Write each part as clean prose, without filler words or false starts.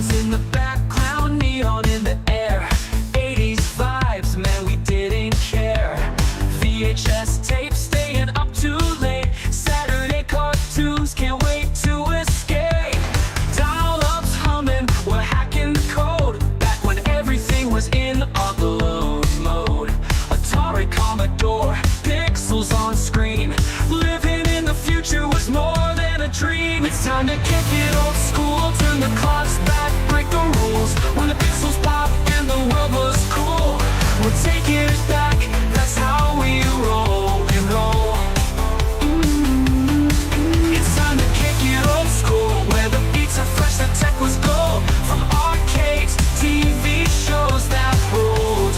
Cameras in the background, neon in the air. 80s vibes, man, we didn't care. VHS tapes staying up too late. Saturday cartoons, can't wait to escape. Dial-ups humming, we're hacking the code. Back when everything was in upload mode. Atari, Commodore, pixels on screen. Living in the future was more than a dream. It's time to kick it old school, turn the clocks back, break the rules. When the pixels pop and the world was cool, we're taking it back, that's how we roll and roll. It's time to kick it old school, where the beats are fresh, the tech was gold. From arcades, TV shows that ruled.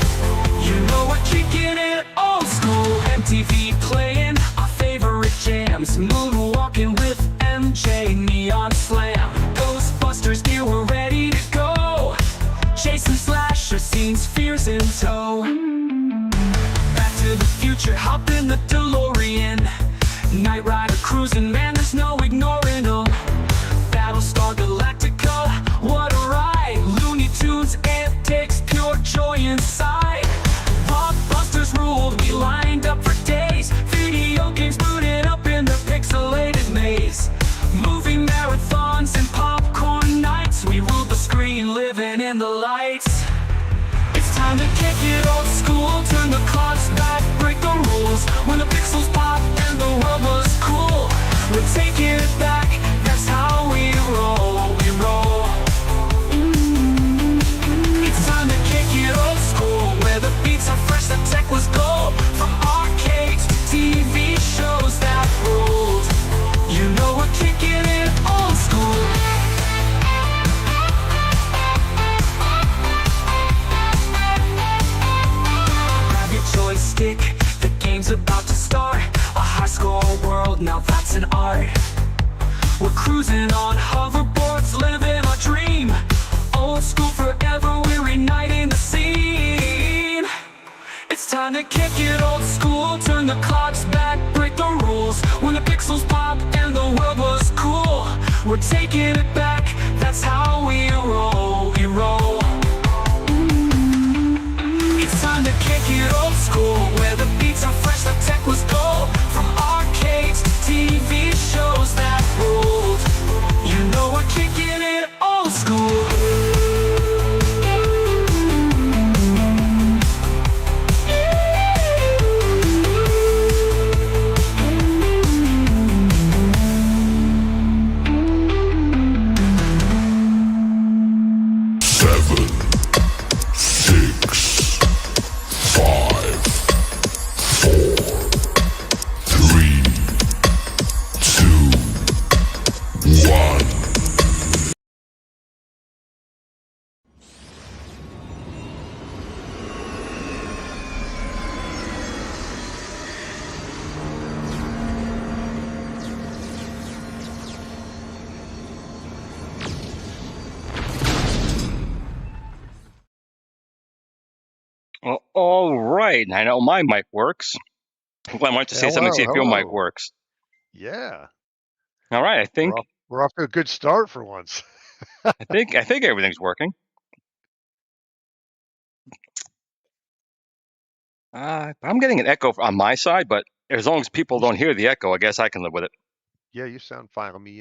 You know we're kicking it old school. MTV playing our favorite jams. Moonwalking with MJ, Neon Slam. Ghostbusters gear, we're ready to go. Chasing slasher scenes, fears in tow. Back to the future, hop in the DeLorean. Knight Rider cruising, man, there's no ignoring them. Battlestar Galactica, what a ride. Looney Tunes, antics, pure joy inside. Blockbusters ruled, we lined up for days. Video games booted up in the pixelated maze. Movie marathons and popcorn nights, we ruled the screen, living in the lights. It's time to kick it old school, turn the clocks back, break the rules. When the pixels pop and the world was cool, we're taking it back, that's how we roll, we roll. It's time to kick it old school, where the beats are fresh, the tech was gold. From arcades to TV shows that ruled, you know we're kicking it old school. Grab your joystick, the game's about to start. A high score world, now that's an art. We're cruising on hoverboards, living our dream. Old school forever, we're igniting the scene. It's time to kick it old school, turn the clocks back, break the rules. When the pixels pop and the world was cool, we're taking it back, that's how we roll, we roll. It's time to kick it old school, where the beats are fresh, the tech was gold. From arcades to TV shows that ruled, you know we're kicking it old school. Well, all right. I know my mic works. Glenn, why don't you say something, see if your mic works? Yeah. All right. I think we're off to a good start for once. I think everything's working. I'm getting an echo on my side, but as long as people don't hear the echo, I guess I can live with it. Yeah, you sound fine. Let me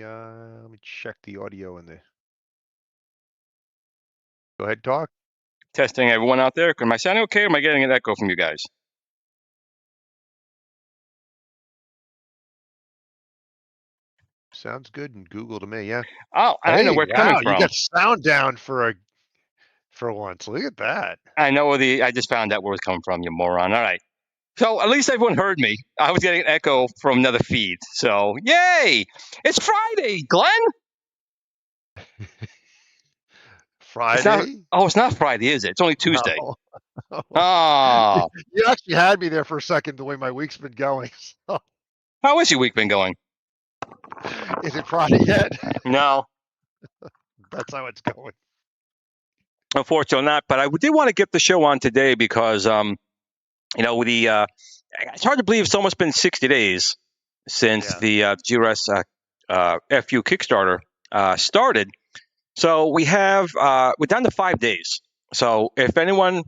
check the audio in the. Go ahead, talk. Testing everyone out there. Am I sounding okay, or am I getting an echo from you guys? Sounds good in Google to me, yeah. Oh, I know where it's coming from. You got sound down for once. Look at that. I know I just found out where it's coming from, you moron. All right. So at least everyone heard me. I was getting an echo from another feed. So yay! It's Friday, Glenn. Friday? It's not Friday, is it? It's only Tuesday. No. Oh. You actually had me there for a second, the way my week's been going. So. How has your week been going? Is it Friday yet? No. That's how it's going. Unfortunately not, but I did want to get the show on today because, it's hard to believe it's almost been 60 days since the GRS FU Kickstarter started. So we have we're down to 5 days. So if anyone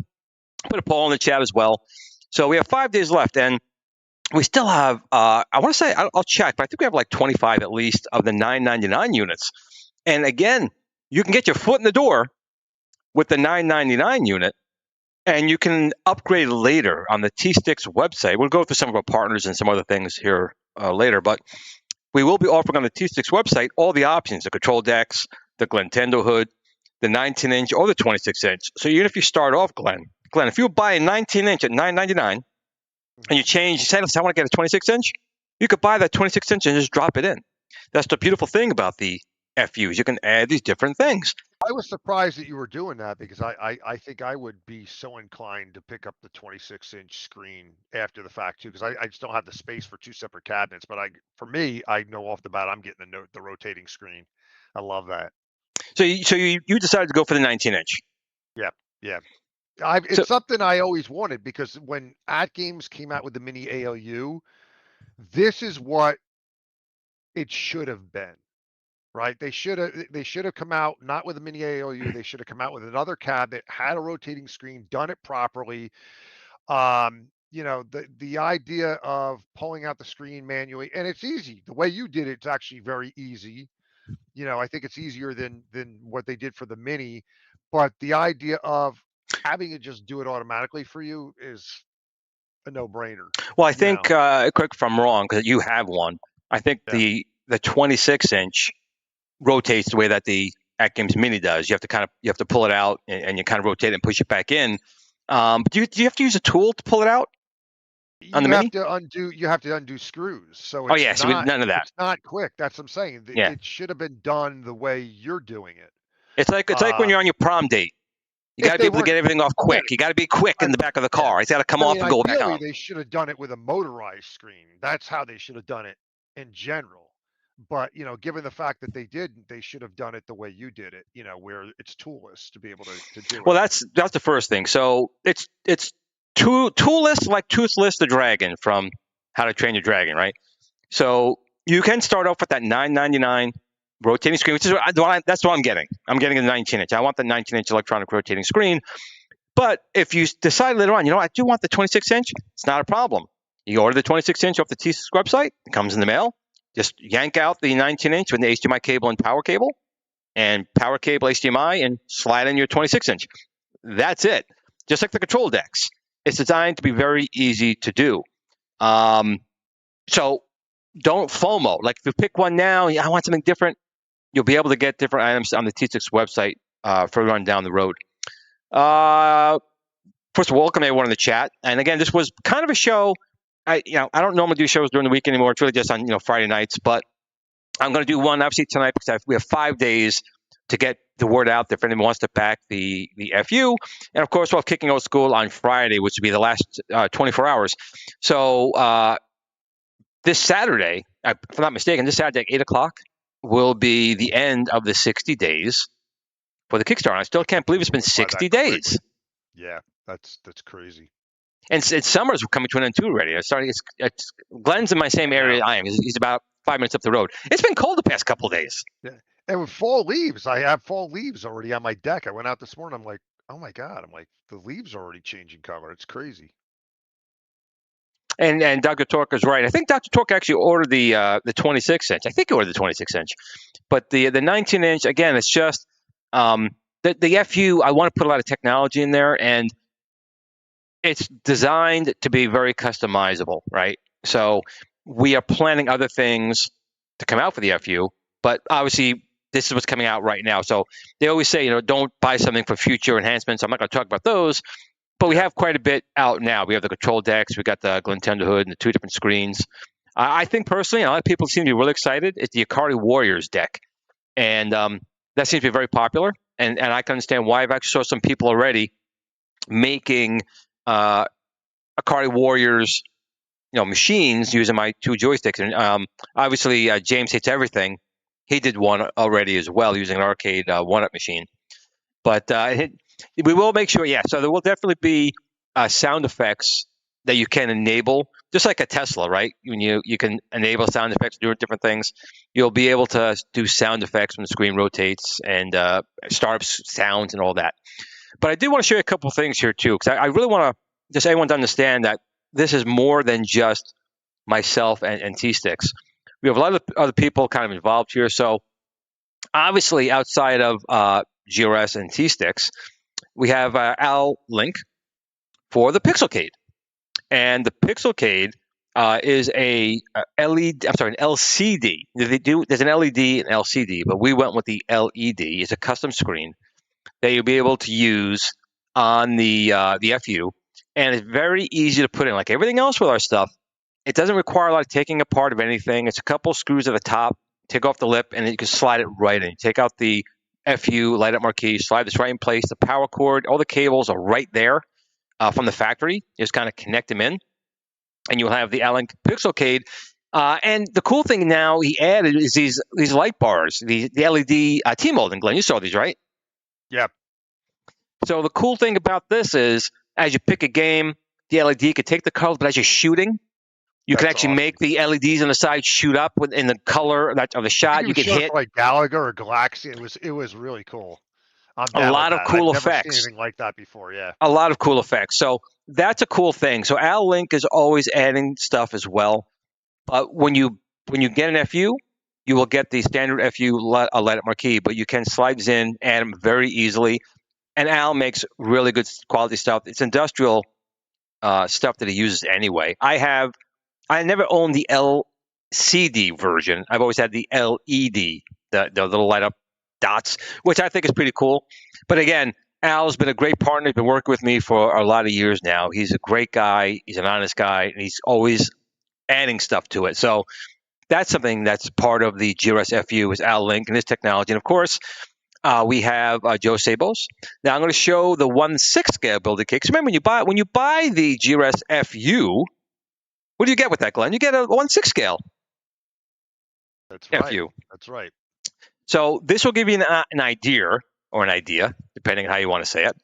put a poll in the chat as well. So we have 5 days left, and we still have. I want to say I'll check, but I think we have like 25 at least of the 999 units. And again, you can get your foot in the door with the 999 unit, and you can upgrade later on the T-Sticks website. We'll go through some of our partners and some other things here later, but we will be offering on the T-Sticks website all the options: the control decks, the Glintendo hood, the 19-inch or the 26-inch. So even if you start off, Glenn, if you buy a 19-inch at $9.99 and you say, I want to get a 26-inch, you could buy that 26-inch and just drop it in. That's the beautiful thing about the FUs. You can add these different things. I was surprised that you were doing that because I think I would be so inclined to pick up the 26-inch screen after the fact too, because I just don't have the space for two separate cabinets. But for me, I know off the bat I'm getting the rotating screen. I love that. So you decided to go for the 19-inch. Yeah. It's something I always wanted, because when At Games came out with the mini ALU, this is what it should have been, right? They should have come out not with a mini ALU. They should have come out with another cabinet, had a rotating screen, done it properly. The idea of pulling out the screen manually, and it's easy. The way you did it's actually very easy. I think it's easier than what they did for the mini, but the idea of having it just do it automatically for you is a no-brainer. Well, I think, correct if I'm wrong, because you have one. I think the 26-inch rotates the way that the At Games Mini does. You have to pull it out and you kind of rotate it and push it back in. But do you have to use a tool to pull it out? On the Mini? You have to undo screws. So none of that. It's not quick. That's what I'm saying. Yeah. It should have been done the way you're doing it. It's like when you're on your prom date. You got to be able to get everything off quick. You got to be quick in the back of the car. It's got to come off and go back on. They should have done it with a motorized screen. That's how they should have done it in general. But, given the fact that they didn't, they should have done it the way you did it, where it's toolless to be able to do it. Well, that's the first thing. So it's toolless, like Toothless the Dragon from How to Train Your Dragon, right? So you can start off with that $9.99 rotating screen, which is that's what I'm getting. I'm getting a 19-inch. I want the 19-inch electronic rotating screen. But if you decide later on, I do want the 26-inch, it's not a problem. You order the 26-inch off the T-Sticks website. It comes in the mail. Just yank out the 19-inch with the HDMI cable and power cable, and power cable HDMI, and slide in your 26-inch. That's it. Just like the control decks. It's designed to be very easy to do. So don't FOMO. Like if you pick one now, I want something different, you'll be able to get different items on the T-Sticks website further on down the road. First of all, welcome everyone in the chat. And again, this was kind of a show. I don't normally do shows during the week anymore. It's really just on Friday nights. But I'm going to do one obviously tonight because we have 5 days to get the word out there if anyone wants to back the FU. And of course, we'll have Kicking Old School on Friday, which will be the last 24 hours. So this Saturday, if I'm not mistaken, this Saturday at 8 o'clock will be the end of the 60 days for the Kickstarter. I still can't believe it's been 60 days. Yeah, that's crazy. And summer's coming to an end too already. It's Glenn's in my same area I am. He's about 5 minutes up the road. It's been cold the past couple of days. Yeah. And with fall leaves, I have fall leaves already on my deck. I went out this morning. I'm like, oh my God. I'm like, the leaves are already changing color. It's crazy. And Dr. Torque is right. I think Dr. Torque actually ordered the 26-inch. I think he ordered the 26-inch. But the 19-inch, again, it's just the FU, I want to put a lot of technology in there, and it's designed to be very customizable, right? So we are planning other things to come out for the FU, but obviously this is what's coming out right now. So they always say, don't buy something for future enhancements. I'm not going to talk about those, but we have quite a bit out now. We have the control decks, we got the Glintendo hood, and the 2 different screens. I think personally, a lot of people seem to be really excited. It's the Ikari Warriors deck, and that seems to be very popular. And I can understand why. I've actually saw some people already making Ikari Warriors, machines using my 2 joysticks. And obviously, James Hates Everything. He did one already as well using an arcade one-up machine. But we will make sure, so there will definitely be sound effects that you can enable just like a Tesla, right? When you can enable sound effects, do different things, you'll be able to do sound effects when the screen rotates and start up sounds and all that. But I do want to show you a couple things here too, because I really want to just everyone to understand that this is more than just myself and T-Sticks. We have a lot of other people kind of involved here. So obviously, outside of GRS and T-Sticks, we have Al Link for the Pixel-Cade. And the Pixel-Cade is a LED. I'm sorry, an LCD. There's an LED and LCD, but we went with the LED. It's a custom screen that you'll be able to use on the FU, and it's very easy to put in. Like everything else with our stuff, it doesn't require a lot of taking apart of anything. It's a couple screws at the top, take off the lip, and then you can slide it right in. Take out the FU light up marquee, slide this right in place. The power cord, all the cables are right there from the factory. You just kind of connect them in, and you'll have the Al-Link Pixel-Cade. And the cool thing now he added is these light bars, the LED T-molding. Glenn, you saw these, right? Yep. So the cool thing about this is, as you pick a game, the LED could take the colors, but as you're shooting, you can actually make the LEDs on the side shoot up in the color of the shot. You can hit like Gallagher or Galaxy. It was really cool. A lot of cool effects. I've never seen anything like that before. Yeah, a lot of cool effects. So that's a cool thing. So Al Link is always adding stuff as well. But when you get an FU, you will get the standard FU light up marquee, but you can slide these in, add them very easily. And Al makes really good quality stuff. It's industrial stuff that he uses anyway. I never owned the LCD version. I've always had the LED, the little light up dots, which I think is pretty cool. But again, Al's been a great partner. He's been working with me for a lot of years now. He's a great guy. He's an honest guy, and he's always adding stuff to it. So that's something that's part of the GRS FU is Al Link and his technology. And of course, we have Joe Sables. Now I'm going to show the 1/6 scale Build-A-Cade. Because remember, when you buy the GRS FU, what do you get with that, Glenn? You get a 1/6 scale. That's right. FU. That's right. So this will give you an idea, depending on how you want to say it,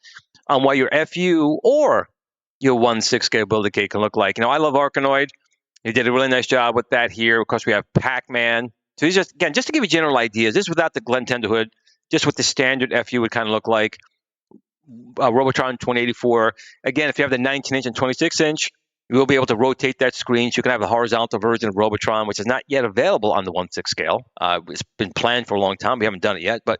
on what your FU or your 1/6 scale Build-A-Cade can look like. You know, I love Arkanoid. He did a really nice job with that here. Of course, we have Pac-Man. So these just to give you general ideas. This is without the Glentendo hood, just what the standard FU would kind of look like. Robotron 2084. Again, if you have the 19-inch and 26-inch, you will be able to rotate that screen. So you can have a horizontal version of Robotron, which is not yet available on the 1/6 scale. It's been planned for a long time. We haven't done it yet. But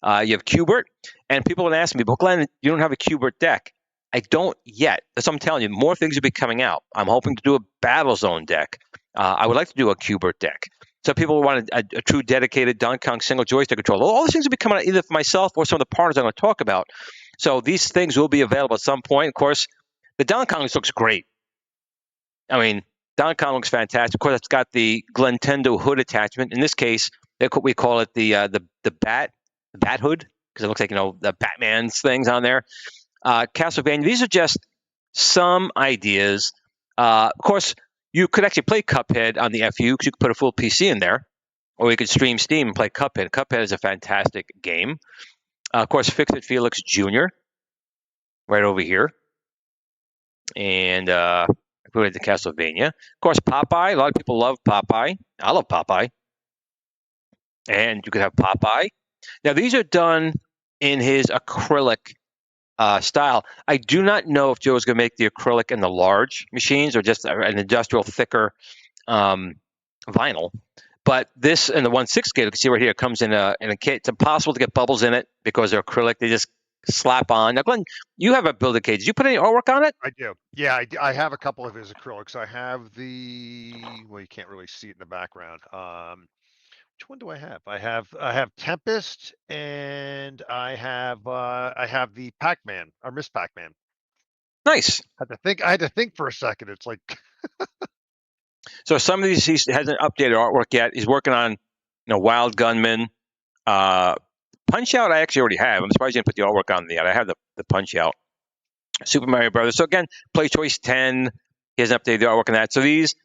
you have Qbert. And people would ask me, but Glenn, you don't have a Qbert deck. I don't yet. That's what I'm telling you. More things will be coming out. I'm hoping to do a Battlezone deck. I would like to do a Qbert deck. So people want a true dedicated Donkey Kong single joystick controller. All these things will be coming out either for myself or some of the partners I'm going to talk about. So these things will be available at some point. Of course, the Donkey Kong looks great. I mean, Donkey Kong looks fantastic. Of course, it's got the Glentendo hood attachment. In this case, we call it the bat hood, because it looks like, the Batman's things on there. Castlevania. These are just some ideas. Of course, you could actually play Cuphead on the FU because you could put a full PC in there, or you could stream Steam and play Cuphead. Cuphead is a fantastic game. Of course, Fix-It Felix Jr. right over here. And put it to Castlevania. Of course, Popeye. A lot of people love Popeye. I love Popeye. And you could have Popeye. Now, these are done in his acrylic style. I do not know if Joe's going to make the acrylic in the large machines or just an industrial thicker vinyl. But this in the 1/6 scale, you can see right here, it comes in a kit. It's impossible to get bubbles in it because they're acrylic. They just slap on. Now, Glenn, you have a Build-A-Cade. Did you put any artwork on it? I do. Yeah, I have a couple of his acrylics. I have well, you can't really see it in the background. Which one do I have? I have Tempest, and I have the Pac-Man or Miss Pac-Man. Nice. I had to think for a second. It's like so some of these he hasn't updated artwork yet. He's working on Wild Gunman. Punch Out I actually already have. I'm surprised you didn't put the artwork on yet. I have the Punch Out. Super Mario Brothers. So again, Play Choice 10. He hasn't updated the artwork on that. So he's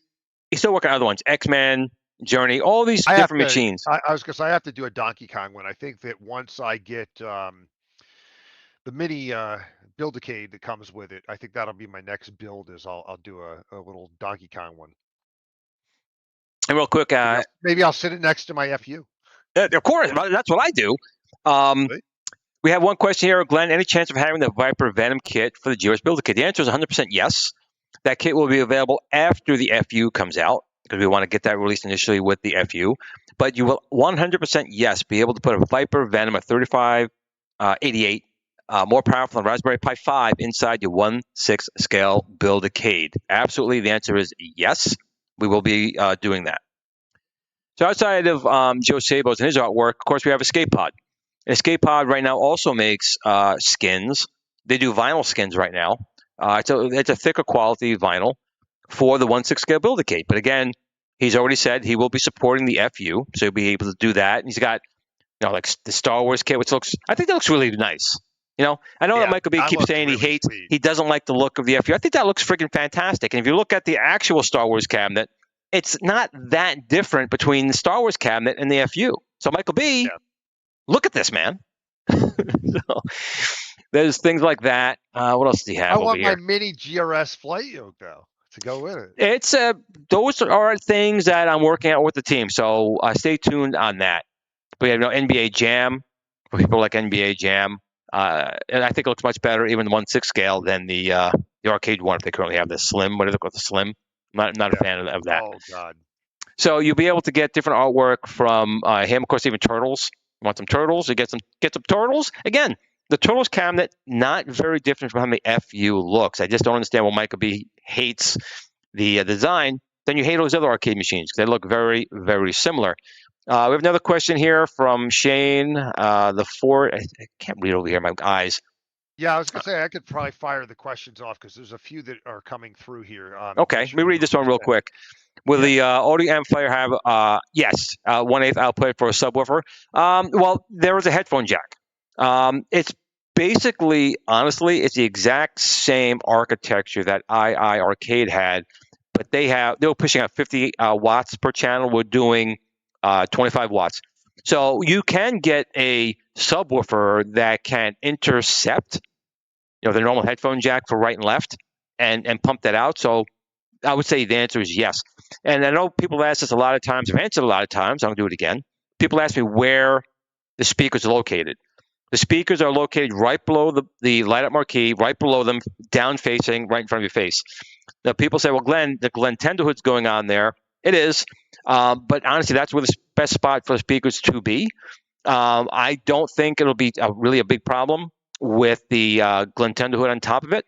still working on other ones. X-Men, Journey, all these different machines. I was going to say I have to do a Donkey Kong one. I think that once I get the mini Build-A-Cade that comes with it. I think that'll be my next build. Is I'll do a little Donkey Kong one. And real quick, Maybe I'll sit it next to my FU. of course, that's what I do. Really? We have one question here, Glenn. Any chance of having the Viper Venom kit for the GRS Build-A-Cade? The answer is 100% yes. That kit will be available after the FU comes out because we want to get that released initially with the FU. But you will 100% yes be able to put a Viper Venom, a 3588, more powerful than Raspberry Pi 5 inside your 1/6 scale Build-A-Cade. Absolutely, the answer is yes. We will be doing that. So outside of Joe Sables and his artwork, of course, we have Escape Pod. Escape Pod right now also makes skins. They do vinyl skins right now. It's a thicker quality vinyl for the 1/6 scale Build-A-Cade. But again, he's already said he will be supporting the FU, so he'll be able to do that. And he's got, like the Star Wars kit, which I think that looks really nice. I know that Michael B keeps saying really he doesn't like the look of the FU. I think that looks freaking fantastic. And if you look at the actual Star Wars cabinet, it's not that different between the Star Wars cabinet and the FU. So Michael B, look at this, man. So, there's things like that. What else do you have I over want here? my mini GRS flight yoke though to go with it. It's those are things that I'm working out with the team. So stay tuned on that. We have NBA Jam for people like NBA Jam, and I think it looks much better, even the 1/6 scale, than the arcade one. If they currently have the Slim, what is it called, the Slim? I'm not a fan of that. Oh God. So you'll be able to get different artwork from him. Of course, even turtles. You want some turtles? You get some turtles. Again, the turtles cabinet not very different from how the FU looks. I just don't understand why Michael B hates the design. Then you hate those other arcade machines. They look very, very similar. We have another question here from Shane. I can't read over here. My eyes. Yeah, I was gonna say I could probably fire the questions off because there's a few that are coming through here. Okay, let me read this one real quick. Will the audio amplifier have, yes, 1/8 output for a subwoofer? Well, there is a headphone jack. It's basically, honestly, it's the exact same architecture that II Arcade had, but they were pushing out 50 watts per channel. We're doing 25 watts. So you can get a subwoofer that can intercept, the normal headphone jack for right and left, and pump that out. So I would say the answer is yes. And I know people ask us a lot of times. I've answered a lot of times. I'll do it again. People ask me where the speakers are located. The speakers are located right below the light-up marquee, right below them, down-facing, right in front of your face. Now, people say, well, Glenn, the Glentendo hood's going on there. It is. But honestly, that's where the best spot for the speakers to be. I don't think it'll be really a big problem with the Glentendo hood on top of it.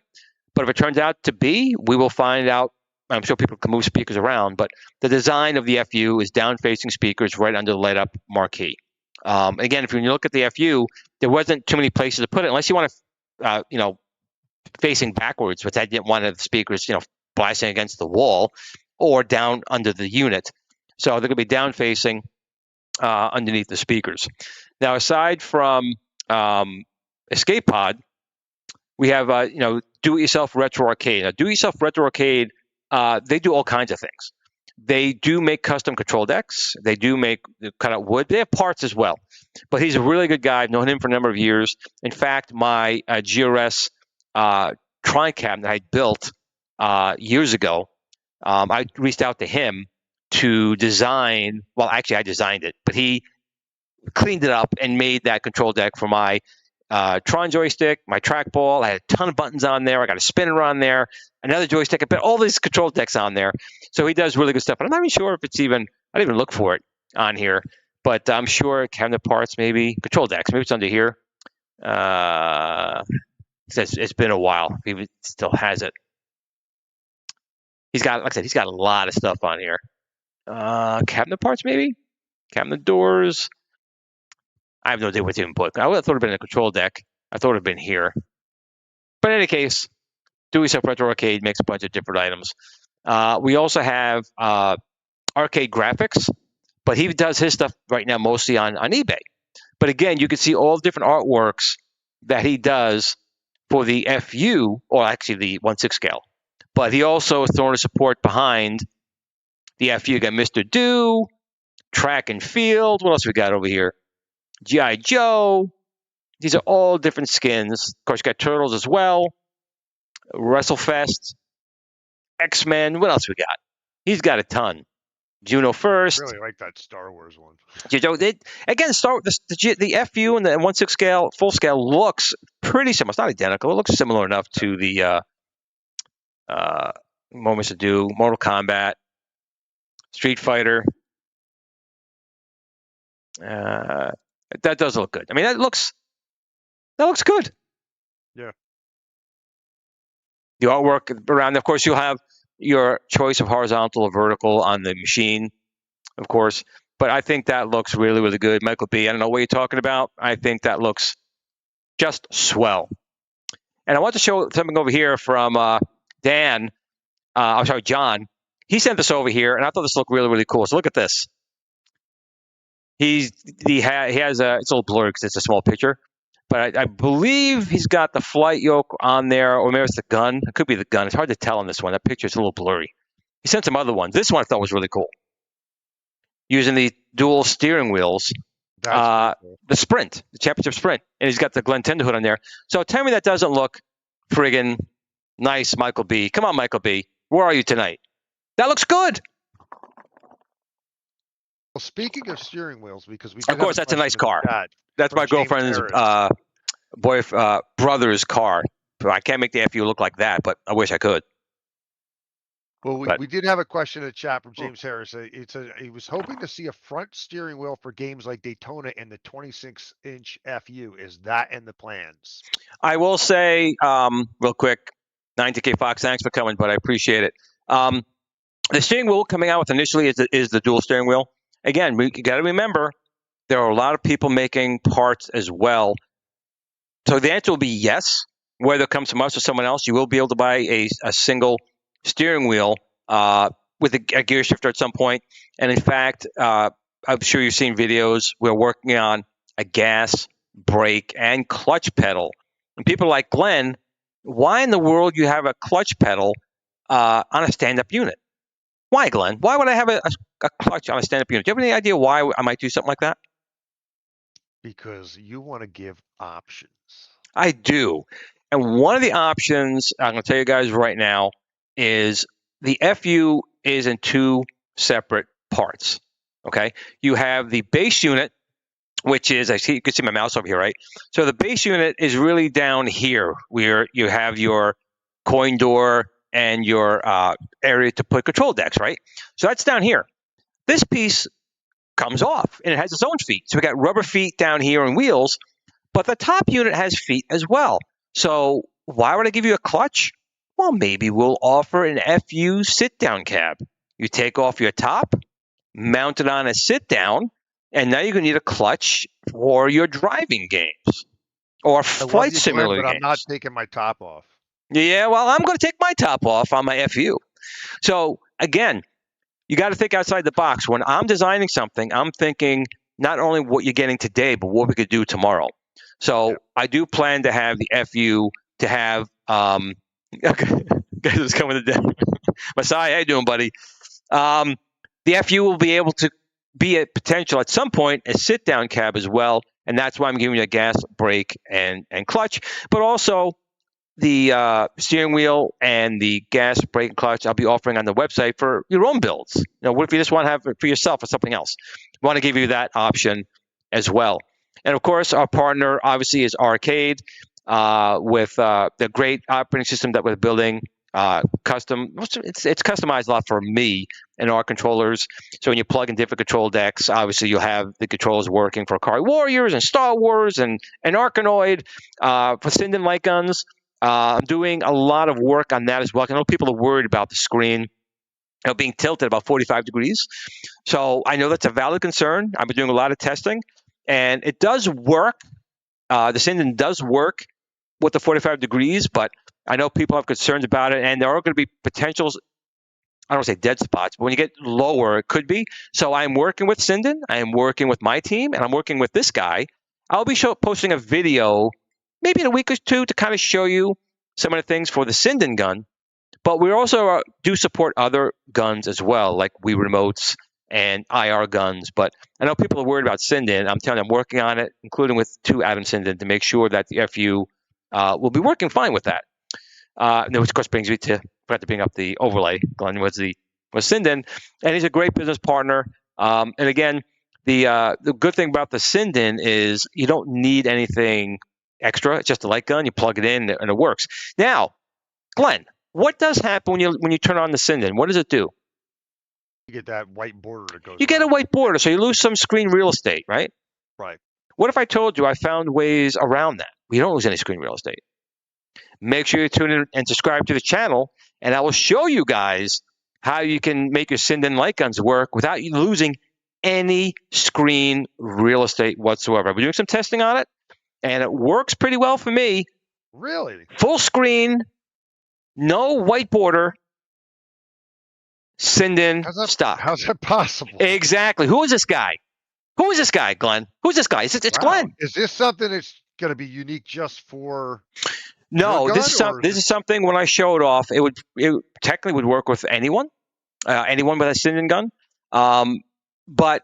But if it turns out to be, we will find out. I'm sure people can move speakers around, but the design of the FU is down-facing speakers right under the light-up marquee. Again, if you look at the FU, there wasn't too many places to put it, unless you want to, facing backwards, which I didn't want the speakers, blasting against the wall, or down under the unit. So they're going to be down-facing underneath the speakers. Now, aside from Escape Pod, we have, Do-It-Yourself Retro Arcade. Now, Do-It-Yourself Retro Arcade, they do all kinds of things. They do make custom control decks. They do make cut out wood. They have parts as well. But he's a really good guy. I've known him for a number of years. In fact, my GRS tri-cab that I built years ago, I reached out to him to design. Well, actually, I designed it, but he cleaned it up and made that control deck for my Tron joystick, my trackball. I had a ton of buttons on there. I got a spinner on there, another joystick. I put all these control decks on there. So he does really good stuff. And I'm not even sure if it's even, I didn't even look for it on here, but I'm sure cabinet parts, maybe control decks, maybe it's under here. It's been a while. He still has it. He's got, like I said, he's got a lot of stuff on here. Cabinet parts, maybe? Cabinet doors. I have no idea what to even put. I would have thought it would have been a control deck. I thought it would have been here. But in any case, Do-It-Yourself Retro Arcade makes a bunch of different items. We also have Arcade Graphics, but he does his stuff right now mostly on eBay. But again, you can see all the different artworks that he does for the FU, or actually the 1/6 scale. But he also is throwing a support behind the FU. You got Mr. Do, Track and Field. What else we got over here? G.I. Joe. These are all different skins. Of course, you got Turtles as well. WrestleFest, X-Men. What else we got? He's got a ton. Juno First. Really like that Star Wars one. Again, the FU and the 1/6 scale, full scale looks pretty similar. It's not identical. It looks similar enough to the Moments to Do, Mortal Kombat, Street Fighter. That does look good. I mean, that looks good. Yeah. The artwork around, of course, you'll have your choice of horizontal or vertical on the machine, of course. But I think that looks really, really good. Michael B., I don't know what you're talking about. I think that looks just swell. And I want to show something over here from John. He sent this over here, and I thought this looked really, really cool. So look at this. He has a, it's a little blurry because it's a small picture, but I believe he's got the flight yoke on there, or maybe it's the gun. It could be the gun. It's hard to tell on this one. That picture's a little blurry. He sent some other ones. This one I thought was really cool. Using the dual steering wheels, That's cool. the Sprint, the Championship Sprint, and he's got the Glen Tender hood on there. So tell me that doesn't look friggin' nice, Michael B. Come on, Michael B. Where are you tonight? That looks good. Well, speaking of steering wheels, because we Of course, that's a nice car. That's my James girlfriend's Harris. brother's car. I can't make the FU look like that, but I wish I could. Well, But- we did have a question in the chat from James Harris. He was hoping to see a front steering wheel for games like Daytona and the 26-inch FU. Is that in the plans? I will say, real quick, 90K Fox, thanks for coming, but I appreciate it. The steering wheel coming out with initially is the dual steering wheel. Again, we got to remember there are a lot of people making parts as well. So the answer will be yes. Whether it comes from us or someone else, you will be able to buy a single steering wheel with a gear shifter at some point. And in fact, I'm sure you've seen videos. We're working on a gas, brake, and clutch pedal. And people are like, Glenn, why in the world you have a clutch pedal on a stand-up unit? Why, Glenn? Why would I have a clutch on a stand-up unit? Do you have any idea why I might do something like that? Because you want to give options. I do. And one of the options I'm going to tell you guys right now is the FU is in two separate parts. Okay, you have the base unit, which is, you can see my mouse over here, right? So the base unit is really down here where you have your coin door and your area to put control decks, right? So that's down here. This piece comes off and it has its own feet. So we got rubber feet down here and wheels, but the top unit has feet as well. So why would I give you a clutch? Well, maybe we'll offer an FU sit-down cab. You take off your top, mount it on a sit-down, and now you're going to need a clutch for your driving games or flight simulator but games. I'm not taking my top off. Yeah, well, I'm going to take my top off on my FU. So again, you got to think outside the box. When I'm designing something, I'm thinking not only what you're getting today, but what we could do tomorrow. So I do plan to have the FU to have okay, guys, it's coming to death. Masai, how you doing, buddy? The FU will be able to be a potential at some point a sit-down cab as well, and that's why I'm giving you a gas, brake, and clutch, but also the steering wheel and the gas, brake, and clutch I'll be offering on the website for your own builds. You know, what if you just want to have it for yourself or something else? We want to give you that option as well. And of course, our partner obviously is Arcade with the great operating system that we're building. Custom, it's customized a lot for me and our controllers. So when you plug in different control decks, obviously you'll have the controls working for Ikari Warriors and Star Wars and Arkanoid for Sinden light guns. I'm doing a lot of work on that as well. I know people are worried about the screen being tilted about 45 degrees. So I know that's a valid concern. I've been doing a lot of testing, and it does work. The Sinden does work with the 45 degrees, but I know people have concerns about it, and there are going to be potentials. I don't want to say dead spots, but when you get lower, it could be. So I'm working with Sinden. I am working with my team, and I'm working with this guy. I'll be posting a video maybe in a week or two to kind of show you some of the things for the Sinden gun. But we also do support other guns as well, like Wii remotes and IR guns. But I know people are worried about Sinden. I'm telling you, I'm working on it, including with Adam Sinden, to make sure that the FU will be working fine with that. Which of course brings me to forgot to bring up the overlay. Glenn was Sinden, and he's a great business partner. And again, the good thing about the Sinden is you don't need anything extra. It's just a light gun. You plug it in and it works. Now, Glenn, what does happen when you turn on the Sinden? What does it do? You get that white border that goes. You get a white border, so you lose some screen real estate, right? Right. What if I told you I found ways around that? We don't lose any screen real estate. Make sure you tune in and subscribe to the channel, and I will show you guys how you can make your Sinden light guns work without you losing any screen real estate whatsoever. We're doing some testing on it, and it works pretty well for me. Really? Full screen, no white border, Sinden stock. How's that possible? Exactly. Who is this guy? Who is this guy, Glenn? Who's this guy? It's Wow. Glenn. Is this something that's going to be unique just for? No, this is something. When I show it off, it technically would work with anyone with a Sinden gun. But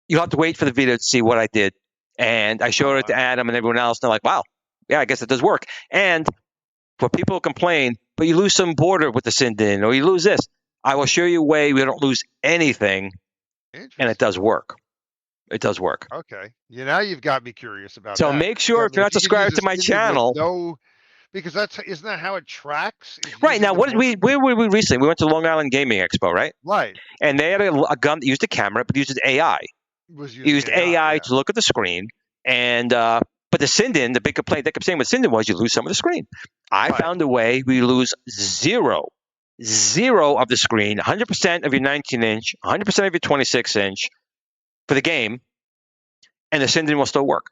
you have to wait for the video to see what I did. And I showed it to Adam and everyone else. And they're like, "Wow, yeah, I guess it does work." And for people who complain, but you lose some border with the Sinden, or you lose this, I will show you a way we don't lose anything, and it does work. It does work. Okay. Now you've got me curious about so that. make sure if you're not subscribed to my channel. Because isn't that how it tracks? Right. Now, where were we recently? We went to Long Island Gaming Expo, right? Right. And they had a gun that used a camera, but used AI. Used AI to look at the screen. And but the Sinden, the big complaint they kept saying with Sinden was you lose some of the screen. I found a way we lose zero of the screen, 100% of your 19-inch, 100% of your 26-inch for the game, and the Sinden will still work.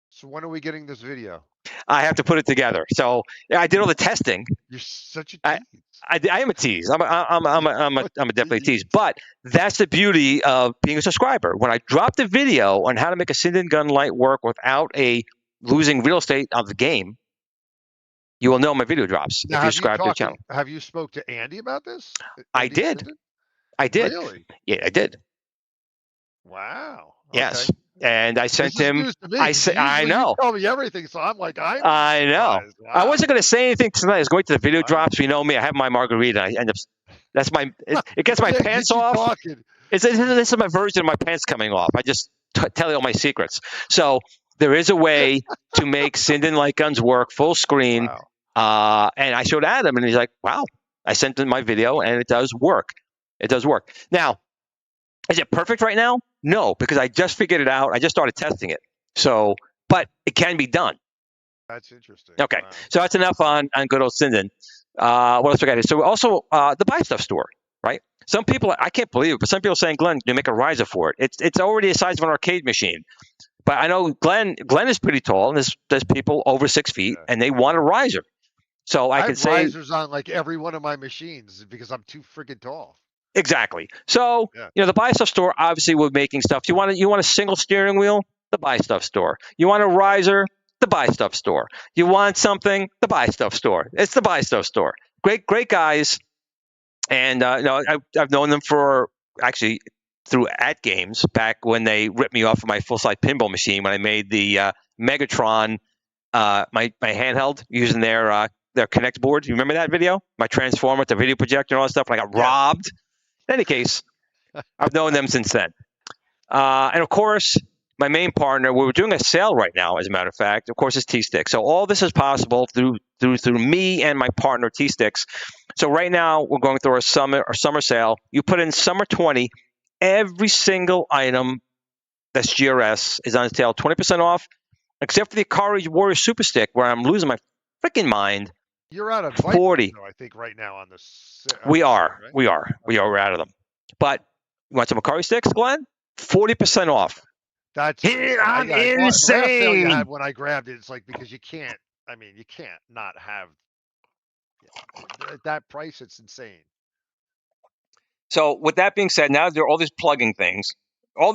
So when are we getting this video? I have to put it together. So I did all the testing. You're such a tease. I am a tease. I'm a definitely tease. But that's the beauty of being a subscriber. When I drop the video on how to make a Sinden gun light work without losing real estate of the game, you will know my video drops if you subscribe to the channel. Have you spoke to Andy about this? I did. I did. Really? Yeah, I did. Wow. Yes. Okay. And I sent him. I know. You tell me everything, so I'm like, I know. Wow. I wasn't going to say anything tonight. I was going to the video drops. You know me. I have my margarita. I end up. That's my. It gets my pants off. This is my version of my pants coming off. I just tell you all my secrets. So there is a way to make Sinden light guns work full screen. Wow. And I showed Adam, and he's like, "Wow!" I sent him my video, and it does work. It does work. Now, is it perfect right now? No, because I just figured it out. I just started testing it. So, but it can be done. That's interesting. Okay, so that's enough on good old Sinden. What else we got here? So also the Buy Stuff store, right? Some people, I can't believe it, but some people are saying, Glenn, you make a riser for it. It's already the size of an arcade machine. But I know Glenn is pretty tall, and there's people over 6 feet, and they want a riser. So I can say risers on like every one of my machines because I'm too freaking tall. Exactly. So, the Buy Stuff store, obviously we're making stuff. You want a single steering wheel? The Buy Stuff store. You want a riser? The Buy Stuff store. You want something? The Buy Stuff store. It's the Buy Stuff store. Great guys. And, I've known them through at games back when they ripped me off of my full-size pinball machine when I made the Megatron, my handheld using their Connect board. You remember that video? My transformer, the video projector and all that stuff, and I got robbed. In any case, I've known them since then. And of course, my main partner, we're doing a sale right now, as a matter of fact, of course, is T-Stick. So all this is possible through me and my partner, T-Sticks. So right now, we're going through our summer sale. You put in summer 20, every single item that's GRS is on sale, 20% off, except for the Ikari Warrior Super Stick, where I'm losing my freaking mind. You're out of 40. Though, I think right now on this. We are out of them. But you want some Ikari sticks, Glenn? 40% off. That's I'm insane. The last sale you had when I grabbed it, it's like because you can't not have at that price. It's insane. So with that being said, now there are all these plugging things. Well,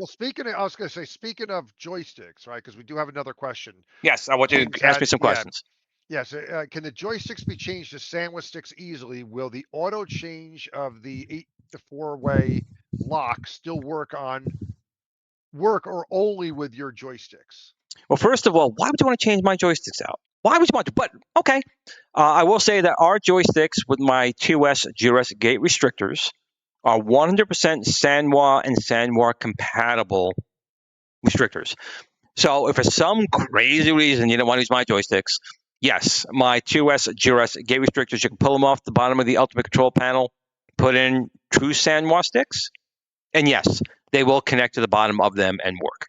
speaking of joysticks, right? Because we do have another question. Yes, I want you to ask me some questions. Yes. Can the joysticks be changed to sandwich sticks easily? Will the auto change of the the four-way lock still work or only with your joysticks? Well, first of all, why would you want to change my joysticks out? Why would you want to? But okay, I will say that our joysticks with my TOS GRS gate restrictors are 100% Sanwa and Sanwa compatible restrictors. So if for some crazy reason you don't want to use my joysticks, yes, my TOS GRS gate restrictors, you can pull them off the bottom of the Ultimate Control panel, put in true Sanwa sticks, and yes, they will connect to the bottom of them and work.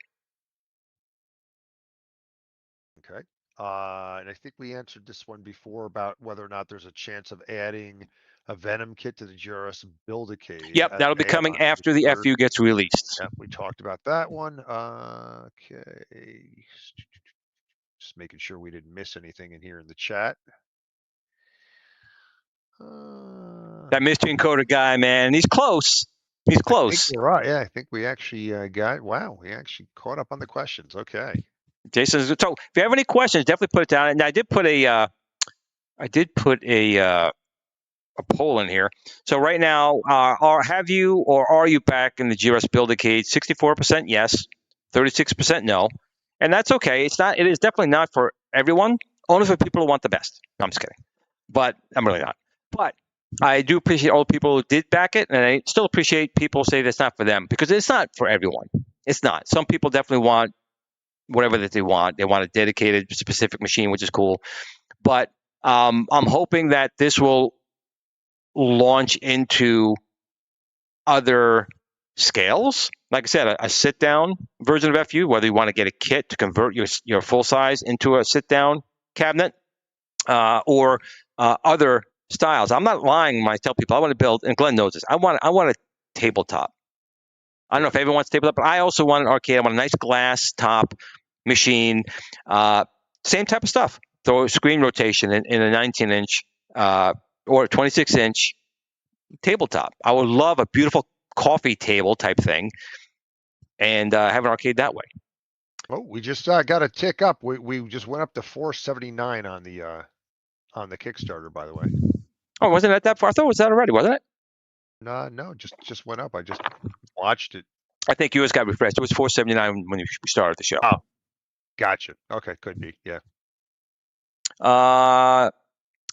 Okay. And I think we answered this one before about whether or not there's a chance of adding a Venom kit to the GRS Build-A-Cade. Yep, that'll be coming after the FU gets released. Yep, we talked about that one. Okay. Just making sure we didn't miss anything in here in the chat. That mystery encoder guy, man, he's close. He's close. You're right. Yeah, I think we actually wow, we actually caught up on the questions. Okay. Jason, so if you have any questions, definitely put it down. And I did put a poll in here. So right now, have you or are you back in the GRS Build-A-Cade? 64% yes, 36% no, and that's okay. It is definitely not for everyone. Only for people who want the best. No, I'm just kidding, but I'm really not. But I do appreciate all the people who did back it, and I still appreciate people say that's not for them because it's not for everyone. It's not. Some people definitely want whatever that they want. They want a dedicated, specific machine, which is cool. But I'm hoping that this will launch into other scales. Like I said, a sit-down version of FU, whether you want to get a kit to convert your full size into a sit-down cabinet, or other styles. I'm not lying when I tell people I want to build, and Glenn knows this. I want a tabletop. I don't know if everyone wants tabletop, but I also want an arcade. I want a nice glass top machine. Same type of stuff. Throw a screen rotation in a 19-inch or a 26-inch tabletop. I would love a beautiful coffee table type thing and have an arcade that way. Oh, we just got a tick up. We just went up to 479 on the Kickstarter, by the way. Oh, wasn't it that far? I thought it was that already, wasn't it? No, just went up. I just watched it. I think yours got refreshed. It was 479 when we started the show. Oh, gotcha. Okay, could be. Yeah. I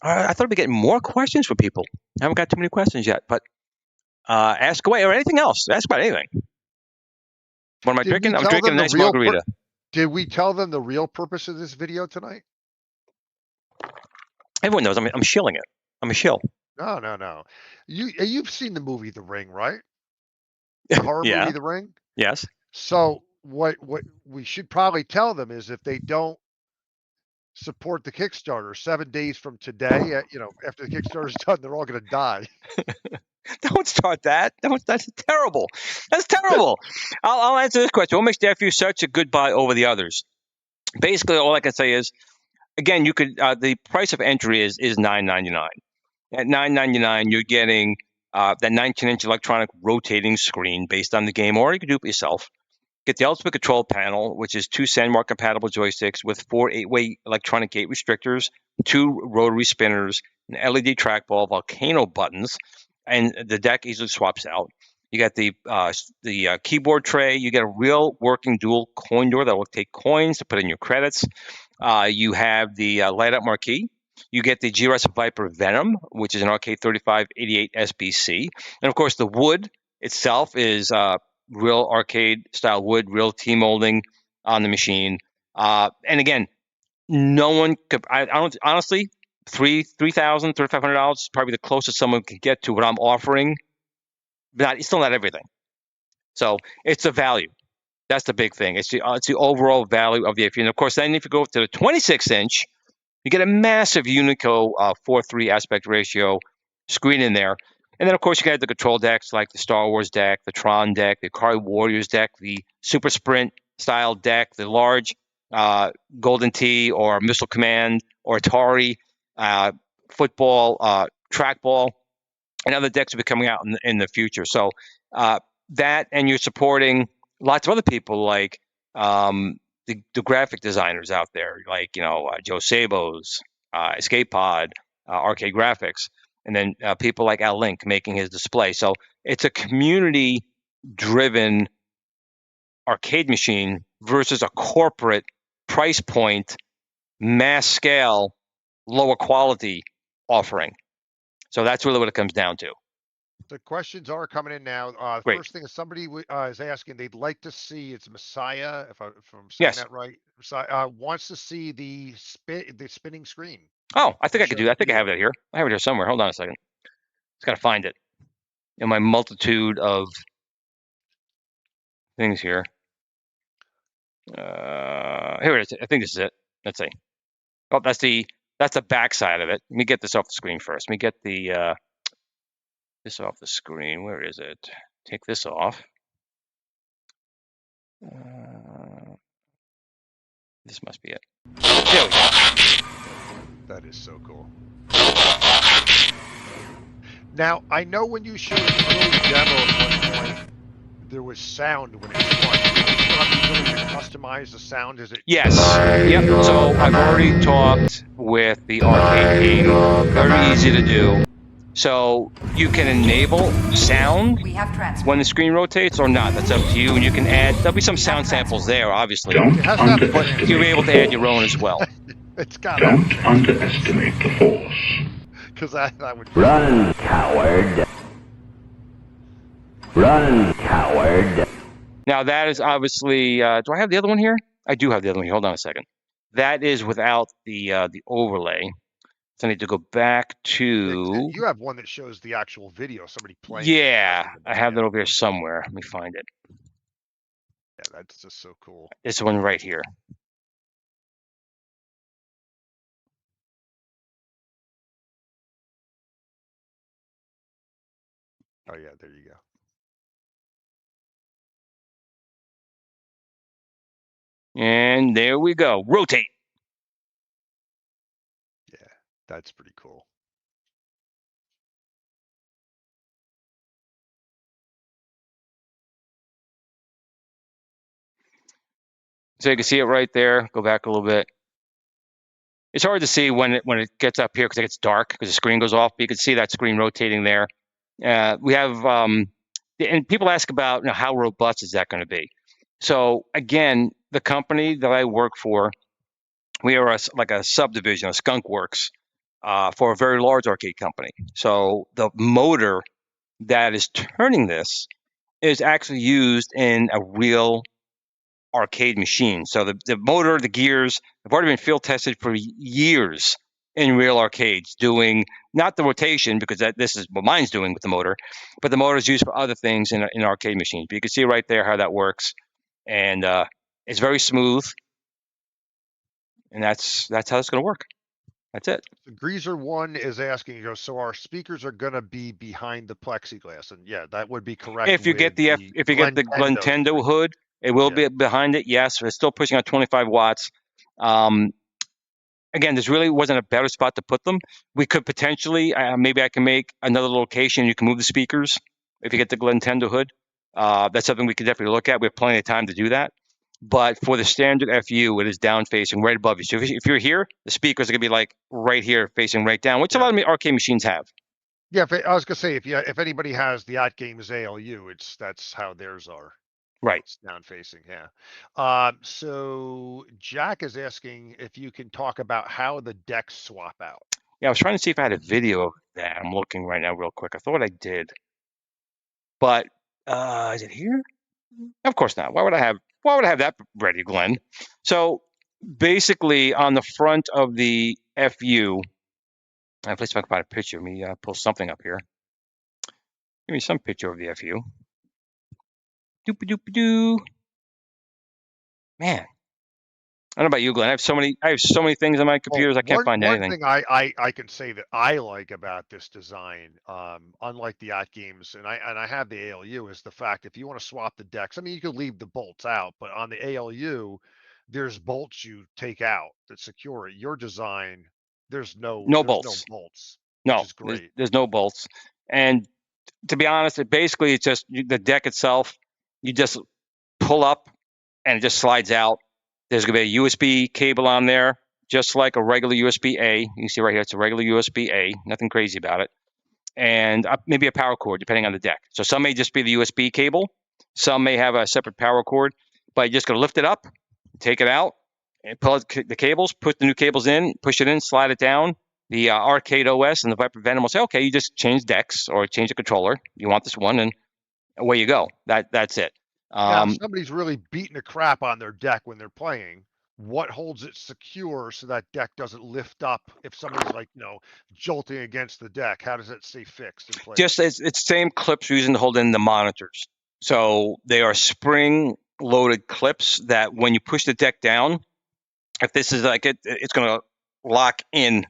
thought we'd be getting more questions from people. I haven't got too many questions yet, but ask away or anything else. Ask about anything. What am I drinking? I'm drinking a nice margarita. Did we tell them the real purpose of this video tonight? Everyone knows I'm shilling it. I'm a shill. No. You've seen the movie The Ring, right? The horror movie The Ring? Yes. So what we should probably tell them is if they don't support the Kickstarter 7 days from today, after the Kickstarter's done, they're all going to die. Don't start that. That's terrible. That's terrible. I'll answer this question. What makes the FU such a good buy over the others? Basically, all I can say is, again, you could the price of entry is $9.99. At $9.99, you're getting that 19-inch electronic rotating screen based on the game, or you can do it yourself. Get the Ultimate Control panel, which is 2 Sanwa compatible joysticks with 4 8-way electronic gate restrictors, 2 rotary spinners, an LED trackball, volcano buttons, and the deck easily swaps out. You got the keyboard tray. You get a real working dual coin door that will take coins to put in your credits. You have the light up marquee. You get the GRS Viper Venom, which is an Arcade 3588 SBC. And of course, the wood itself is real arcade style wood, real T-molding on the machine. And again, no one could, I don't, honestly, $3,000, $3,500 is probably the closest someone can get to what I'm offering. But it's still not everything. So it's the value. That's the big thing. It's the overall value of the FU. And of course, then if you go to the 26-inch, you get a massive Unico 4:3 aspect ratio screen in there. And then, of course, you got the control decks like the Star Wars deck, the Tron deck, the Ikari Warriors deck, the Super Sprint style deck, the large Golden Tee or Missile Command or Atari football trackball, and other decks will be coming out in the future. So that, and you're supporting lots of other people like the graphic designers out there, like Joe Sables, Escape Pod, Arcade Graphics. and then people like Al Link making his display. So it's a community-driven arcade machine versus a corporate price point, mass scale, lower quality offering. So that's really what it comes down to. The questions are coming in now. Great. First thing is somebody is asking, they'd like to see, it's Messiah, if I'm saying Yes. that right, Messiah, wants to see the spinning screen. Oh, I think I could do that. I think I have that here. I have it here somewhere. Hold on a second. Just got to find it in my multitude of things here. Here it is. I think this is it. Let's see. Oh, that's the back side of it. Let me get this off the screen first. Let me get the this off the screen. Where is it? Take this off. This must be it. There we go. That is so cool. Now, I know when you showed the early demo at one point, there was sound when it was fun. You can customize the sound, is it? Yes. Yep. So I've already talked with the arcade team. Very easy to do. So you can enable sound when the screen rotates or not. That's up to you. And you can add, there'll be some sound samples there, obviously. But you'll be able to add your own as well. It's got Don't underestimate the force. Because that would Run, coward. Run, coward. Now that is obviously, do I have the other one here? I do have the other one here. Hold on a second. That is without the overlay. So I need to go back to... You have one that shows the actual video, somebody playing. Yeah, I have that over here somewhere. Let me find it. Yeah, that's just so cool. This one right here. Oh yeah, there you go. And there we go. Rotate. Yeah, that's pretty cool. So you can see it right there. Go back a little bit. It's hard to see when it gets up here because it gets dark because the screen goes off. But you can see that screen rotating there. We have, and people ask about, how robust is that going to be? So again, the company that I work for, we are like a subdivision of Skunk Works for a very large arcade company. So the motor that is turning this is actually used in a real arcade machine. So the motor, the gears have already been field tested for years in real arcades, doing not the rotation, because this is what mine's doing with the motor, but the motor is used for other things in arcade machines. But you can see right there how that works, and it's very smooth, and that's how it's going to work. That's it. The Greaser one is asking, so our speakers are gonna be behind the plexiglass, and yeah, that would be correct. If you get the Glentendo hood, it will be behind it. Yes, it's still pushing out 25 watts. Again, this really wasn't a better spot to put them. We could potentially, maybe I can make another location. You can move the speakers if you get the Glentendo hood. That's something we could definitely look at. We have plenty of time to do that. But for the standard FU, it is down facing right above you. So if you're here, the speakers are going to be like right here facing right down, which a lot of arcade machines have. Yeah, I was gonna say, if anybody has the At Games ALU, that's how theirs are. Right. It's down facing, yeah. So Jack is asking if you can talk about how the decks swap out. Yeah, I was trying to see if I had a video of that. I'm looking right now real quick. I thought I did. But is it here? Of course not. Why would I have that ready, Glenn? So basically on the front of the FU, let's talk about a picture. Let me pull something up here. Give me some picture of the FU. Doop-a-doop-a-doo. Man, I don't know about you, Glenn. I have so many things on my computers. I can't find anything. One thing I can say that I like about this design, unlike the At Games, and I have the ALU, is the fact if you want to swap the decks, I mean, you could leave the bolts out, but on the ALU, there's bolts you take out that secure it. Your design, there's no bolts. No, which is great. There's no bolts. And to be honest, it's just the deck itself. You just pull up and it just slides out. There's going to be a USB cable on there, just like a regular USB-A. You can see right here, it's a regular USB-A. Nothing crazy about it. and maybe a power cord, depending on the deck. So some may just be the USB cable. Some may have a separate power cord. But you're just going to lift it up, take it out, and pull the cables, put the new cables in, push it in, slide it down. The Arcade OS and the Viper Venom will say, okay, you just change decks or change the controller. You want this one, and away you go. That's it. Now, if somebody's really beating the crap on their deck when they're playing, what holds it secure so that deck doesn't lift up if somebody's like, jolting against the deck? How does it stay fixed in place? Just it's same clips we're using to hold in the monitors. So they are spring-loaded clips that when you push the deck down, if this is like it's going to lock in.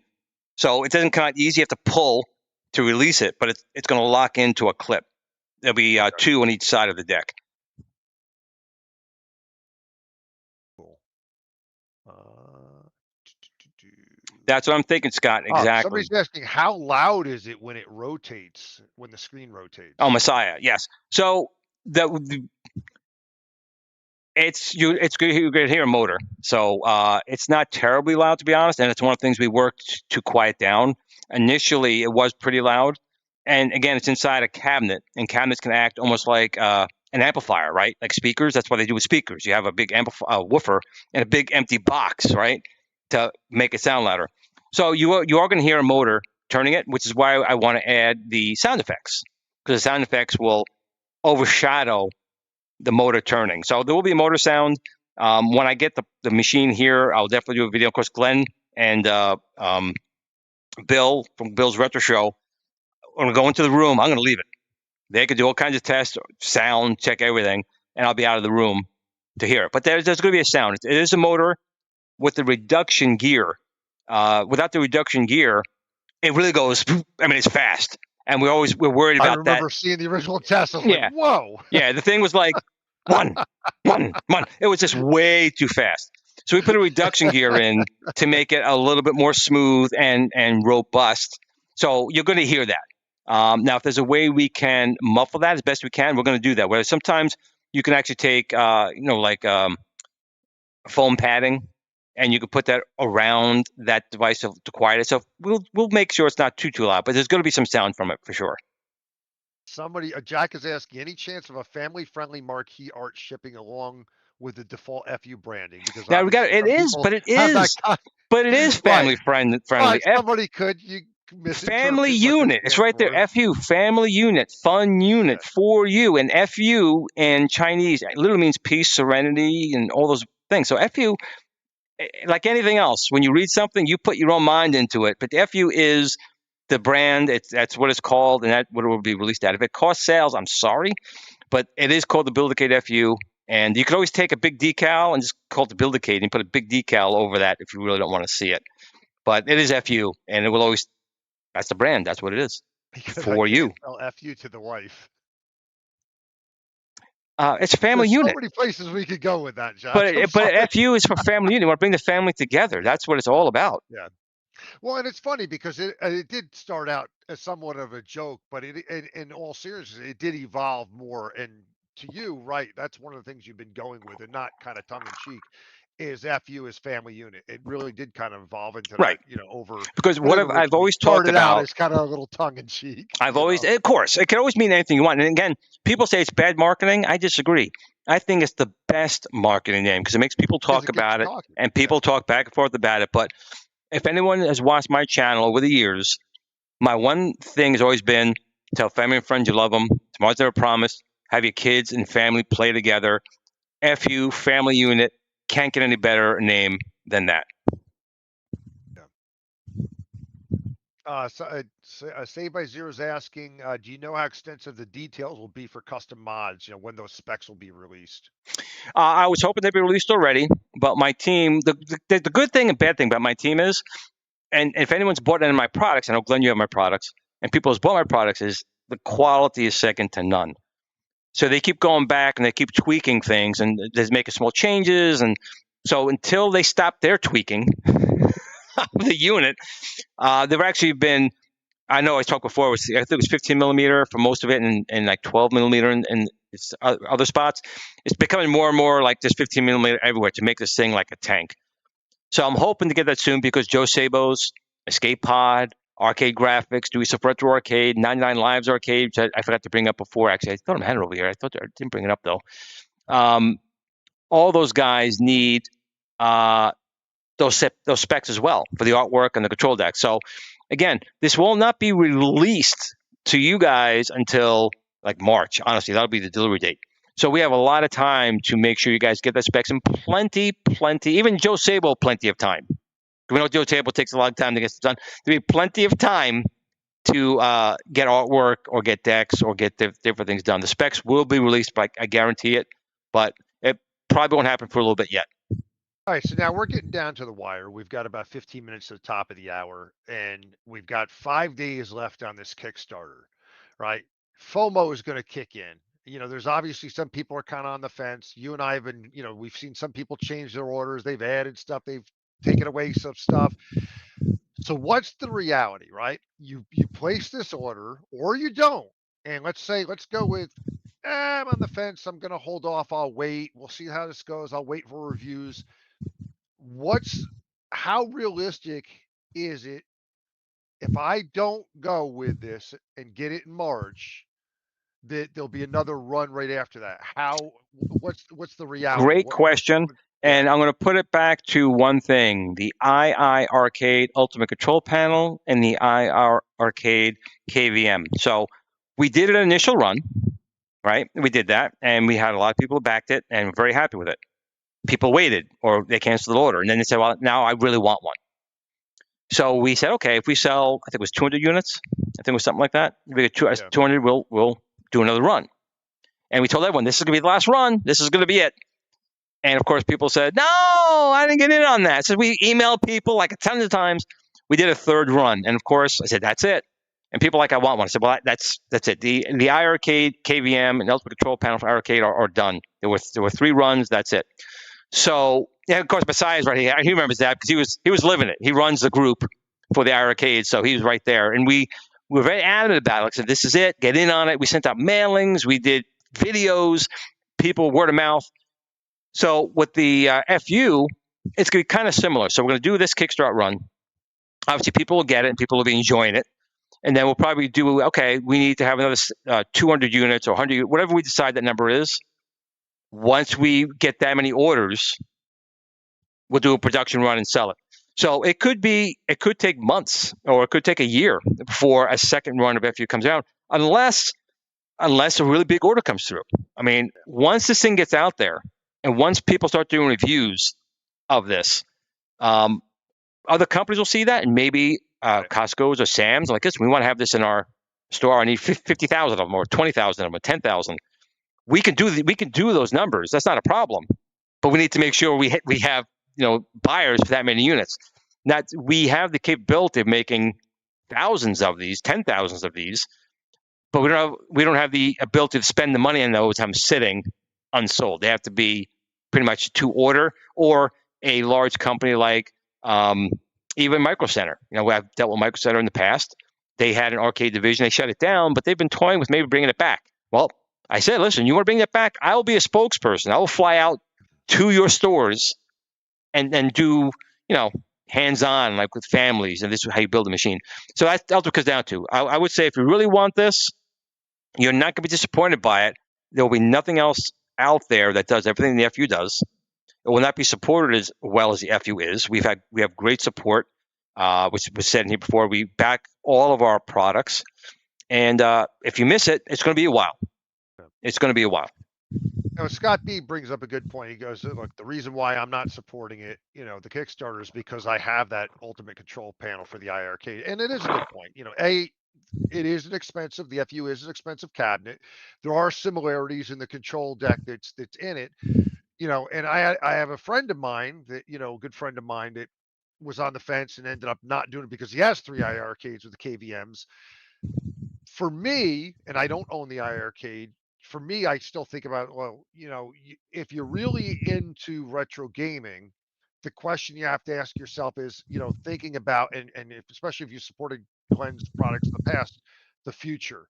So it doesn't come out easy. You have to pull to release it, but it's going to lock into a clip. There'll be two on each side of the deck. Cool. That's what I'm thinking, Scott. Exactly. Somebody's asking, how loud is it when it rotates, when the screen rotates? Oh, Messiah, yes. So it's good. You're going to hear a motor. So it's not terribly loud, to be honest, and it's one of the things we worked to quiet down. Initially, it was pretty loud, and again, it's inside a cabinet, and cabinets can act almost like an amplifier, right? Like speakers. That's what they do with speakers. You have a big woofer and a big empty box, right, to make it sound louder. So you are going to hear a motor turning it, which is why I want to add the sound effects, because the sound effects will overshadow the motor turning. So there will be a motor sound. When I get the machine here, I'll definitely do a video. Of course, Glenn and Bill from Bill's Retro Show, I'm going to go into the room. I'm going to leave it. They could do all kinds of tests, sound, check everything, and I'll be out of the room to hear it. But there's going to be a sound. It is a motor with the reduction gear. Without the reduction gear, it really goes, I mean, it's fast. And we're worried about that. I remember seeing the original test. I was like, whoa. Yeah, the thing was like, one. It was just way too fast. So we put a reduction gear in to make it a little bit more smooth and robust. So you're going to hear that. Now, if there's a way we can muffle that as best we can, we're going to do that. Whereas sometimes you can actually take, foam padding, and you can put that around that device to quiet it. So we'll make sure it's not too loud, but there's going to be some sound from it for sure. Somebody, Jack is asking, any chance of a family-friendly marquee art shipping along with the default FU branding? Because now it is family friendly. Right, somebody could family unit. It's right there. FU, family unit, fun unit for you. And FU in Chinese literally means peace, serenity, and all those things. So FU, like anything else, when you read something, you put your own mind into it. But the FU is the brand. That's what it's called, and that's what it will be released out. If it costs sales, I'm sorry, but it is called the Build-A-Cade FU. And you could always take a big decal and just call it the Build-A-Cade and put a big decal over that if you really don't want to see it. But it is FU, and it will always. That's the brand. That's what it is for you. FU to the wife. It's a family unit. So many places we could go with that, Josh. But FU is for family unit. We want to bring the family together. That's what it's all about. Yeah. Well, and it's funny because it did start out as somewhat of a joke, but in all seriousness, it did evolve more. And to you, right, that's one of the things you've been going with, and not kind of tongue in cheek, is FU is family unit. It really did kind of evolve into that, over. Because what I've always talked about is kind of a little tongue in cheek. Of course, it can always mean anything you want. And again, people say it's bad marketing. I disagree. I think it's the best marketing name because it makes people talk about it, and people talk back and forth about it. But if anyone has watched my channel over the years, my one thing has always been tell family and friends you love them. Tomorrow's never promised. Have your kids and family play together. FU, family unit. Can't get any better name than that. Saved by Zero is asking, do you know how extensive the details will be for custom mods? When those specs will be released? I was hoping they'd be released already, but my team, the good thing and bad thing about my team is, and if anyone's bought any of my products, I know Glenn, you have my products, and people who's bought my products, is the quality is second to none. So they keep going back and they keep tweaking things and they're making small changes. And so until they stop their tweaking of the unit, they've actually been, I know I talked before, I think it was 15 millimeter for most of it and like 12 millimeter in other spots. It's becoming more and more like just 15 millimeter everywhere to make this thing like a tank. So I'm hoping to get that soon because Joe Sables, Escape Pod, arcade graphics, do some retro arcade, 99 Lives arcade, which I forgot to bring up before. Actually, I thought I had it over here. I didn't bring it up though. All those guys need those specs as well for the artwork and the control deck. So again, this will not be released to you guys until like March. Honestly, that'll be the delivery date. So we have a lot of time to make sure you guys get the specs, and plenty, even Joe Sable, plenty of time. We know Joe Sable takes a long time to get this done. There'll be plenty of time to get artwork or get decks or get different things done. The specs will be released, but I guarantee it, but it probably won't happen for a little bit yet. All right, so now we're getting down to the wire. We've got about 15 minutes to the top of the hour, and we've got 5 days left on this Kickstarter, right? FOMO is going to kick in. There's obviously some people are kind of on the fence. You and I have been, we've seen some people change their orders. They've added stuff. They've taken away some stuff. So what's the reality, right? You place this order or you don't. And let's go with, I'm on the fence. I'm going to hold off. I'll wait. We'll see how this goes. I'll wait for reviews. How realistic is it if I don't go with this and get it in March, that there'll be another run right after that? What's the reality? Great question. And I'm going to put it back to one thing: the II Arcade Ultimate Control Panel and the II Arcade KVM. So we did an initial run, right? We did that, and we had a lot of people who backed it and were very happy with it. People waited, or they canceled the order, and then they said, well, now I really want one. So we said, okay, if we sell, I think it was 200 units, I think it was something like that. If we get 200, we'll do another run. And we told everyone, this is going to be the last run. This is going to be it. And of course, people said, no, I didn't get in on that. So we emailed people like tons of times. We did a third run. And of course, I said, that's it. And people like, I want one. I said, well, that's it. The iArcade, KVM, and Ultimate Control Panel for Arcade are done. There were 3 runs. That's it. So, yeah, of course, Messiah's right here. He remembers that because he was living it. He runs the group for the iArcade, so he was right there. And we were very adamant about it. Like I said, this is it. Get in on it. We sent out mailings. We did videos, people, word of mouth. So with the FU, it's going to be kind of similar. So we're going to do this Kickstarter run. Obviously, people will get it, and people will be enjoying it. And then we'll probably do, okay, we need to have another 200 units or 100, whatever we decide that number is. Once we get that many orders, we'll do a production run and sell it. So it could take months, or it could take a year before a second run of FU comes out, unless a really big order comes through. I mean, once this thing gets out there, and once people start doing reviews of this, other companies will see that, and maybe Costco's or Sam's like this. We want to have this in our store. I need 50,000 of them, or 20,000 of them, or 10,000. We can do those numbers. That's not a problem, but we need to make sure we have buyers for that many units. That we have the capability of making thousands of these, 10,000s of these, but we don't have the ability to spend the money on those, have them sitting unsold. They have to be pretty much to order, or a large company like even Micro Center. I've dealt with Micro Center in the past. They had an arcade division. They shut it down, but they've been toying with maybe bringing it back. Well, I said, listen, you want to bring that back? I will be a spokesperson. I will fly out to your stores and do, hands-on, like with families, and this is how you build a machine. So that's what it comes down to. I would say if you really want this, you're not going to be disappointed by it. There will be nothing else out there that does everything the FU does. It will not be supported as well as the FU is. We have great support, which was said in here before. We back all of our products, and if you miss it, it's going to be a while. It's going to be a while. Scott B brings up a good point. He goes, look, the reason why I'm not supporting it, the Kickstarter, is because I have that ultimate control panel for the iArcade. And it is a good point. It is an expensive, the FU is an expensive cabinet. There are similarities in the control deck that's in it, and I have a friend of mine that, good friend of mine that was on the fence and ended up not doing it because he has 3 iArcades with the KVMs. For me, and I don't own the iArcade, for me, I still think about, well, if you're really into retro gaming, the question you have to ask yourself is, thinking about, and especially if you supported Glenn's products in the past, the future.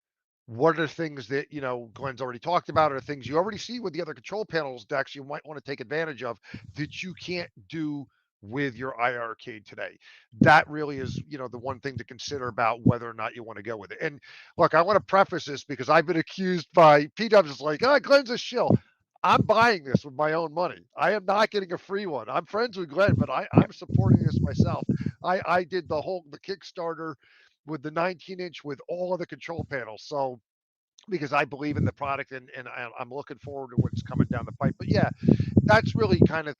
What are the things that, Glenn's already talked about, or things you already see with the other control panels decks you might want to take advantage of that you can't do with your iArcade today. That really is, the one thing to consider about whether or not you want to go with it. And look, I want to preface this because I've been accused by P-Dubs is like, Glenn's a shill. I'm buying this with my own money. I am not getting a free one. I'm friends with Glenn, but I'm supporting this myself. I did the Kickstarter with the 19-inch with all of the control panels. So because I believe in the product and I'm looking forward to what's coming down the pipe. But yeah, that's really kind of,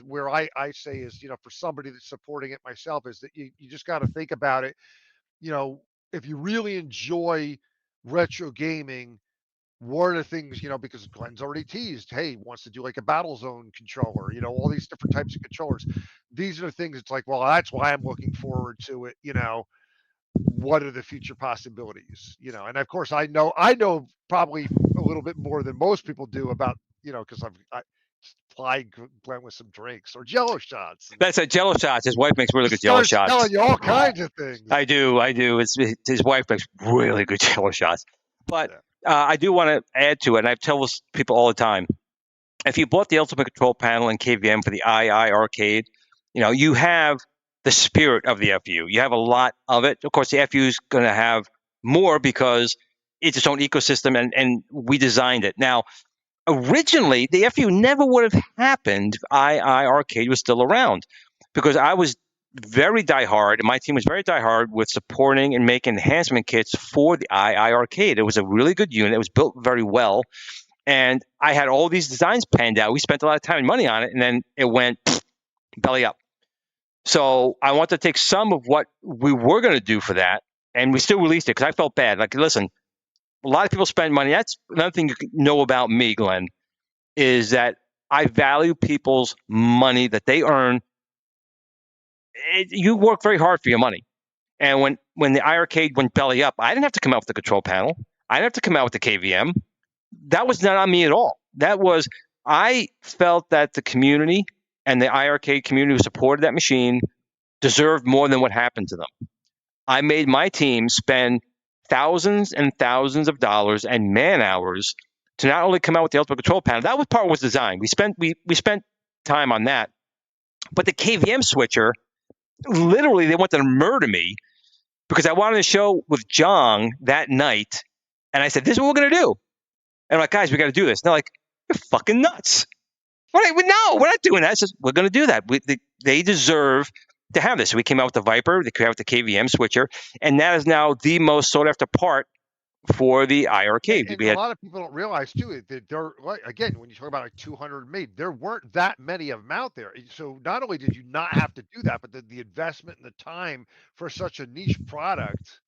where I say is, for somebody that's supporting it myself is that you just got to think about it. If you really enjoy retro gaming, one of the things, because Glenn's already teased, hey, wants to do like a battle zone controller, all these different types of controllers. These are the things it's like, well, that's why I'm looking forward to it. What are the future possibilities? And of course I know probably a little bit more than most people do about, because I supplied Glenn with some drinks or Jello shots. That's a Jello shots. His wife makes really He good Jello starts shots. telling you all kinds of things. I do. It's his wife makes really good Jello shots. But Yeah. I do want to add to it, and I tell this people all the time. If you bought the Ultimate Control Panel and KVM for the II Arcade, you have the spirit of the FU. You have a lot of it. Of course, the FU is going to have more because it's its own ecosystem, and we designed it. Now, originally, the FU never would have happened if II Arcade was still around, because I was very diehard, and my team was very diehard with supporting and making enhancement kits for the II Arcade. It was a really good unit. It was built very well. And I had all these designs panned out. We spent a lot of time and money on it, and then it went belly up. So I want to take some of what we were going to do for that, and we still released it because I felt bad. Like, listen, a lot of people spend money. That's another thing you know about me, Glenn, is that I value people's money that they earn. You work very hard for your money. And when the iArcade went belly up, I didn't have to come out with the control panel. I didn't have to come out with the KVM. That was not on me at all. That was, I felt that the community and the iArcade community who supported that machine deserved more than what happened to them. I made my team spend thousands and thousands of dollars and man hours to not only come out with the ultimate control panel. That was part was designed. We spent time on that. But the KVM switcher, literally, they wanted to murder me because I wanted to show with Jong that night, and I said, "This is what we're gonna do." And I'm like, "Guys, we got to do this." And they're like, "You're fucking nuts." No, we're not doing that. It's just, we're going to do that. They deserve to have this. So we came out with the Viper, they came out with the KVM switcher, and that is now the most sought after part for the iArcade. And a lot of people don't realize too that there, like, again, when you talk about like 200 made, there weren't that many of them out there. So not only did you not have to do that, but the investment and the time for such a niche product,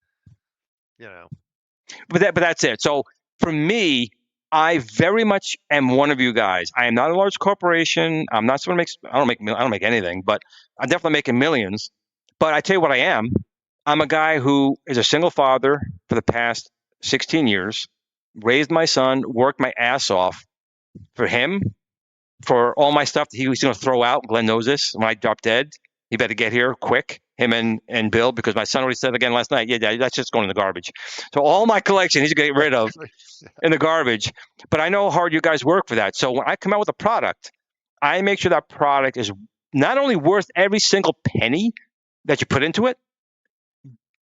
But that's it. So for me, I very much am one of you guys. I am not a large corporation. I'm not someone who makes. I don't make anything, but I'm definitely making millions. But I tell you what I am. I'm a guy who is a single father for the past 16 years, raised my son, worked my ass off for him, for all my stuff that he was going to throw out. Glenn knows this. When I drop dead, he better get here quick, him and Bill, because my son already said again last night, yeah, Dad, that's just going in the garbage. So all my collection he's going to get rid of in the garbage. But I know how hard you guys work for that. So when I come out with a product, I make sure that product is not only worth every single penny that you put into it,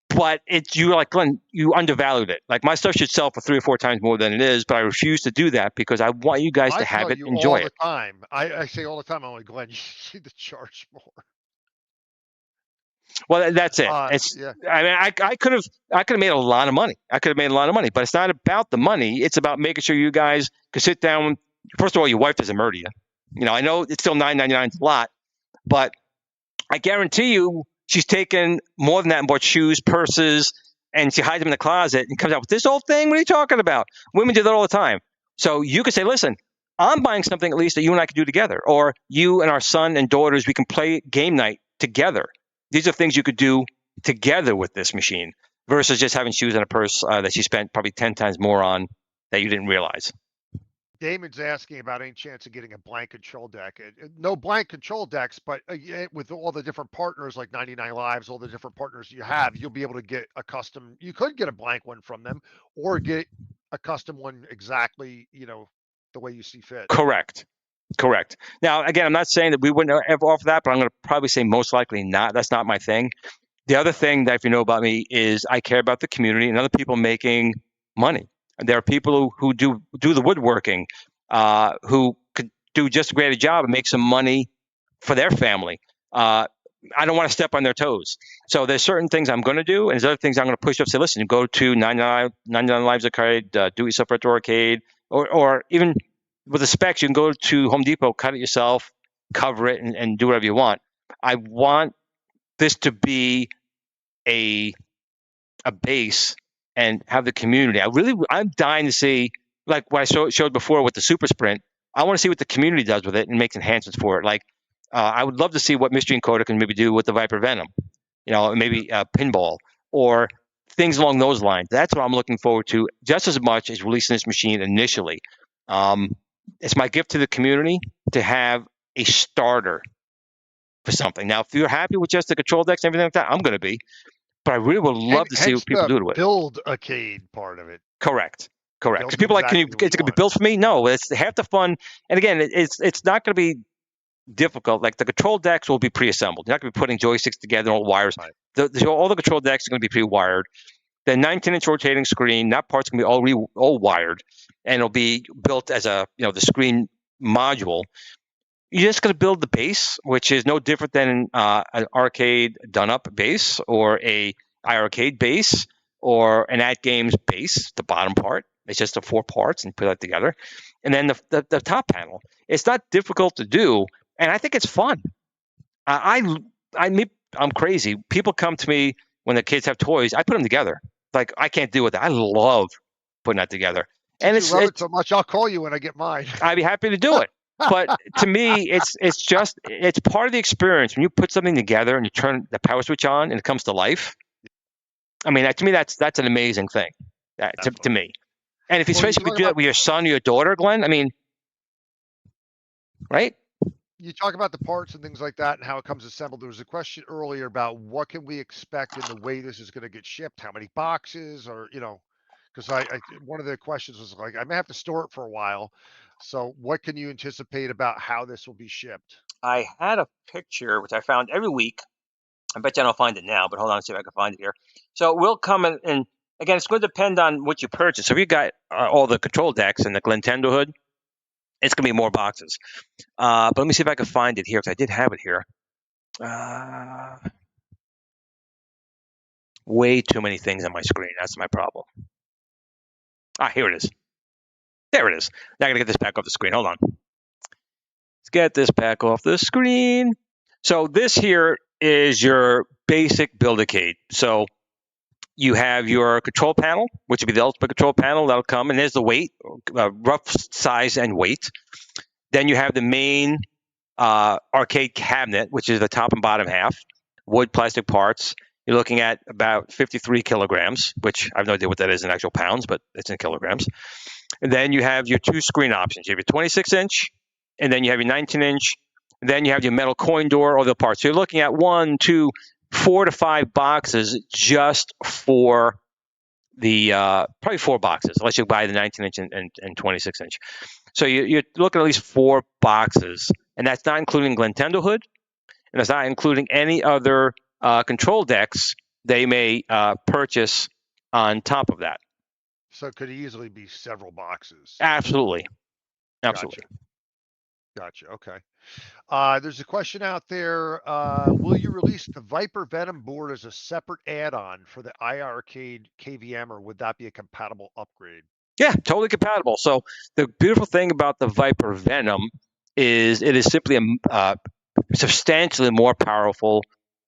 but you're like, Glenn, you undervalued it. Like, my stuff should sell for 3 or 4 times more than it is, but I refuse to do that because I want you guys to have it, enjoy it. All the time. I say all the time, I'm like, Glenn, you need to charge more. Well, that's it. Yeah. I mean, I could have made a lot of money. But it's not about the money. It's about making sure you guys can sit down. First of all, your wife doesn't murder you. I know it's still $9.99 a lot, but I guarantee you she's taken more than that and bought shoes, purses, and she hides them in the closet and comes out with this old thing. What are you talking about? Women do that all the time. So you could say, listen, I'm buying something at least that you and I could do together, or you and our son and daughters, we can play game night together. These are things you could do together with this machine versus just having shoes and a purse that you spent probably 10 times more on that you didn't realize. Damon's asking about any chance of getting a blank control deck. No blank control decks, but with all the different partners like 99 Lives, all the different partners you have, you'll be able to get a custom. You could get a blank one from them or get a custom one exactly, the way you see fit. Correct. Correct. Now, again, I'm not saying that we wouldn't ever offer that, but I'm going to probably say most likely not. That's not my thing. The other thing that, if you know about me, is I care about the community and other people making money. There are people who do the woodworking, who could do just as great a job and make some money for their family. I don't want to step on their toes. So there's certain things I'm going to do, and there's other things I'm going to push up. Say, listen, go to 99 Lives Arcade, do it yourself retro arcade, or even with the specs, you can go to Home Depot, cut it yourself, cover it, and do whatever you want. I want this to be a base and have the community. I'm dying to see, like what I showed before with the Super Sprint. I want to see what the community does with it and makes enhancements for it. Like, I would love to see what Mystery Encoder can maybe do with the Viper Venom, maybe pinball or things along those lines. That's what I'm looking forward to just as much as releasing this machine initially. It's my gift to the community to have a starter for something. Now, if you're happy with just the control decks and everything like that, I'm going to be. But I really would love to see what people do with it. Build-A-Cade part of it. Correct. Because people are like, exactly is it going to be built for me? No, it's half the fun. And again, it's not going to be difficult. Like the control decks will be pre-assembled. You're not going to be putting joysticks together, all wires. Right. All the control decks are going to be pre-wired. The 19-inch rotating screen, that part's going to be all wired, and it'll be built as the screen module. You're just going to build the base, which is no different than an arcade done-up base or a iArcade base or an AtGames base, the bottom part. It's just the 4 parts and put that together. And then the top panel. It's not difficult to do, and I think it's fun. I'm crazy. People come to me when the kids have toys. I put them together. Like, I can't do it. I love putting that together. And you love it so much, I'll call you when I get mine. I'd be happy to do it. But to me, it's part of the experience. When you put something together and you turn the power switch on and it comes to life, I mean, to me, that's an amazing thing. To me. And if especially if you do that with your son or your daughter, Glenn, I mean, right? You talk about the parts and things like that and how it comes assembled. There was a question earlier about what can we expect in the way this is going to get shipped, how many boxes, or, because one of the questions was like, I may have to store it for a while. So what can you anticipate about how this will be shipped? I had a picture, which I found every week. I bet you I don't find it now, but hold on, see if I can find it here. So it will come in, and again, it's going to depend on what you purchase. So if you got all the control decks and the Glintendo hood, it's going to be more boxes. But let me see if I can find it here, because I did have it here. Way too many things on my screen. That's my problem. Here it is. There it is. Now I got to get this back off the screen. Hold on. Let's get this back off the screen. So this here is your basic Build-A-Cade. So you have your control panel, which will be the ultimate control panel. That'll come, and there's the weight, rough size and weight. Then you have the main arcade cabinet, which is the top and bottom half, wood, plastic parts. You're looking at about 53 kilograms, which I have no idea what that is in actual pounds, but it's in kilograms. And then you have your 2 screen options. You have your 26-inch, and then you have your 19-inch. Then you have your metal coin door, all the parts. So you're looking at 1, 2, 4 to 5 boxes just for the probably 4 boxes, unless you buy the 19-inch and 26-inch. So you're looking at least 4 boxes, and that's not including Glintendo hood, and that's not including any other control decks they may purchase on top of that. So it could easily be several boxes. Absolutely. Gotcha. Okay. There's a question out there. Will you release the Viper Venom board as a separate add-on for the iArcade KVM, or would that be a compatible upgrade? Yeah, totally compatible. So the beautiful thing about the Viper Venom is it is simply a substantially more powerful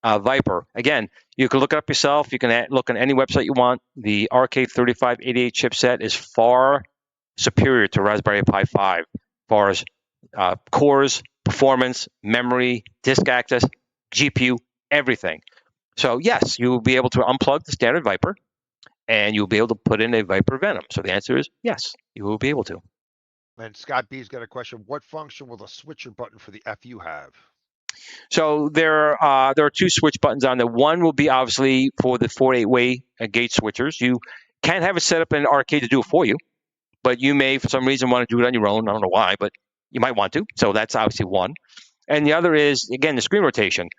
Viper. Again, you can look it up yourself. You can look on any website you want. The RK3588 chipset is far superior to Raspberry Pi 5 as far as cores, performance, memory, disk access, GPU, everything. So yes, you will be able to unplug the standard Viper, and you'll be able to put in a Viper Venom. So the answer is yes, you will be able to. And Scott B's got a question. What function will the switcher button for the FU have? So there are 2 switch buttons on there. One will be obviously for the 4-8-way gate switchers. You can have it set up in an arcade to do it for you, but you may, for some reason, want to do it on your own. I don't know why, but you might want to. So that's obviously one. And the other is, again, the screen rotation.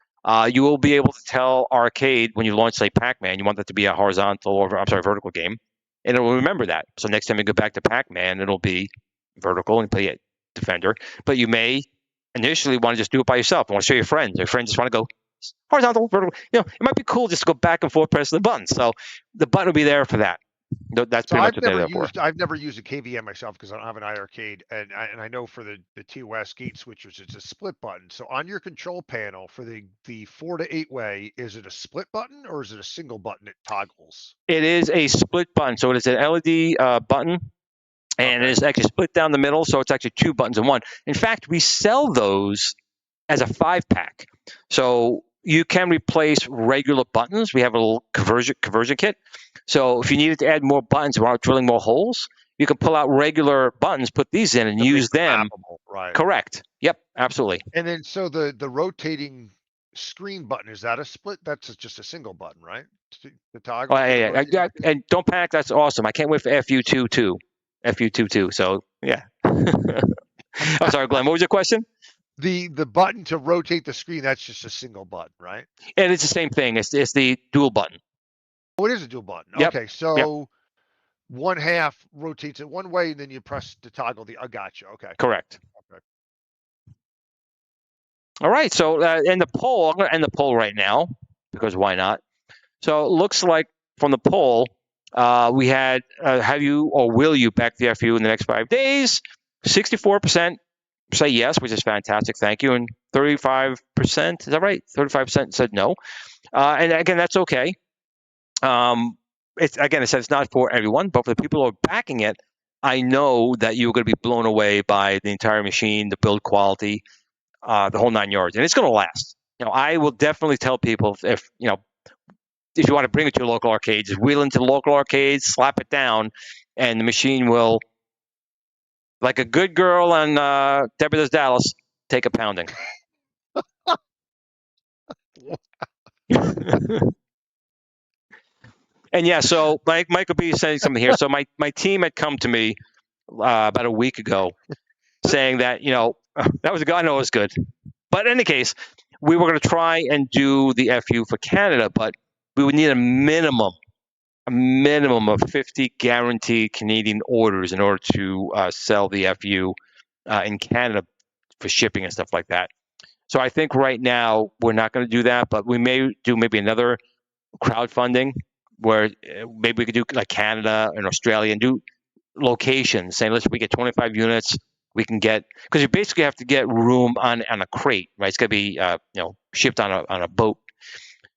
You will be able to tell Arcade when you launch, say, Pac-Man, you want that to be a horizontal or, vertical game. And it will remember that. So next time you go back to Pac-Man, it'll be vertical and play it Defender. But you may initially want to just do it by yourself. You want to show your friends. Your friends just want to go horizontal, vertical. It might be cool just to go back and forth pressing the buttons. So the button will be there for that. That's So pretty much what they're there for. I've never used a KVM myself because I don't have an iArcade, and I know for the T-West gate switchers, it's a split button. So on your control panel for the 4 to 8 way, is it a split button or is it a single button that toggles? It is a split button. So it is an LED button, and it is actually split down the middle. So it's actually 2 buttons in one. In fact, we sell those as a 5-pack. So you can replace regular buttons. We have a little conversion kit. So if you needed to add more buttons without drilling more holes, you can pull out regular buttons, put these in, and use them. Right. Correct. Yep, absolutely. And then so the rotating screen button, is that a split? That's just a single button, right? The toggle. Oh, yeah. And don't panic. That's awesome. I can't wait for FU2 too. FU2 too. So yeah. I'm sorry, Glenn. What was your question? The button to rotate the screen, that's just a single button, right? And it's the same thing. It's the dual button. Oh, it is a dual button. Yep. Okay, so one half rotates it one way, and then you press to toggle the. I gotcha. Okay. Correct. Okay. All right. So in the poll, I'm going to end the poll right now because why not? So it looks like from the poll, we had have you or will you back the FU in the next 5 days? 64% say yes, which is fantastic. Thank you. And 35%, is that right? 35% said no. And again, that's okay. It says it's not for everyone, but for the people who are backing it, I know that you're going to be blown away by the entire machine, the build quality, the whole 9 yards, and it's going to last. I will definitely tell people if you want to bring it to your local arcade, just wheel into the local arcade, slap it down, and the machine will, like a good girl on Deborah Does Dallas, take a pounding. And yeah, so Michael B is saying something here. So my team had come to me about a week ago saying that, that was a good, I know it was good. But in any case, we were going to try and do the FU for Canada, but we would need a minimum of 50 guaranteed Canadian orders in order to sell the FU in Canada for shipping and stuff like that. So I think right now we're not going to do that, but we may do maybe another crowdfunding where maybe we could do like Canada and Australia and do locations saying, listen, we get 25 units, we can get, because you basically have to get room on a crate, right? It's going to be shipped on a boat.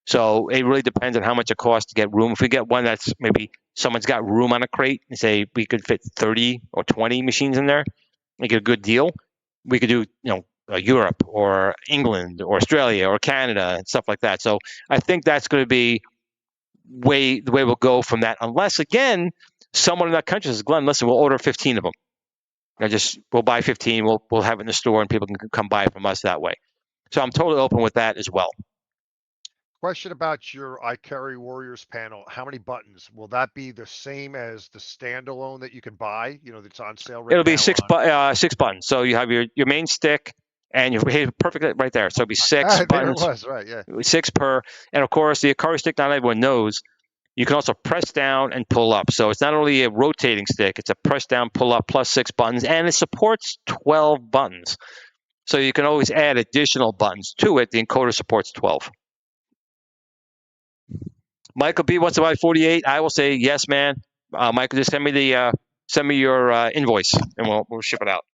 So it really depends on how much it costs to get room. If we get one that's maybe someone's got room on a crate and say we could fit 30 or 20 machines in there, make it a good deal. We could do, Europe or England or Australia or Canada and stuff like that. So I think that's going to be the way we'll go from that. Unless, again, someone in that country says, Glenn, listen, we'll order 15 of them. We'll buy 15. We'll have it in the store and people can come buy it from us that way. So I'm totally open with that as well. Question about your Ikari Warriors panel. How many buttons? Will that be the same as the standalone that you can buy? That's on sale right now? It'll be 6 buttons. So you have your main stick and your perfect right there. So it'll be 6 buttons. There it was, right, yeah. 6 per. And of course, the Ikari stick, not everyone knows, you can also press down and pull up. So it's not only a rotating stick, it's a press down, pull up, plus 6 buttons, and it supports 12 buttons. So you can always add additional buttons to it. The encoder supports 12. Michael B wants to buy 48. I will say yes, man. Michael, just send me your invoice, and we'll ship it out.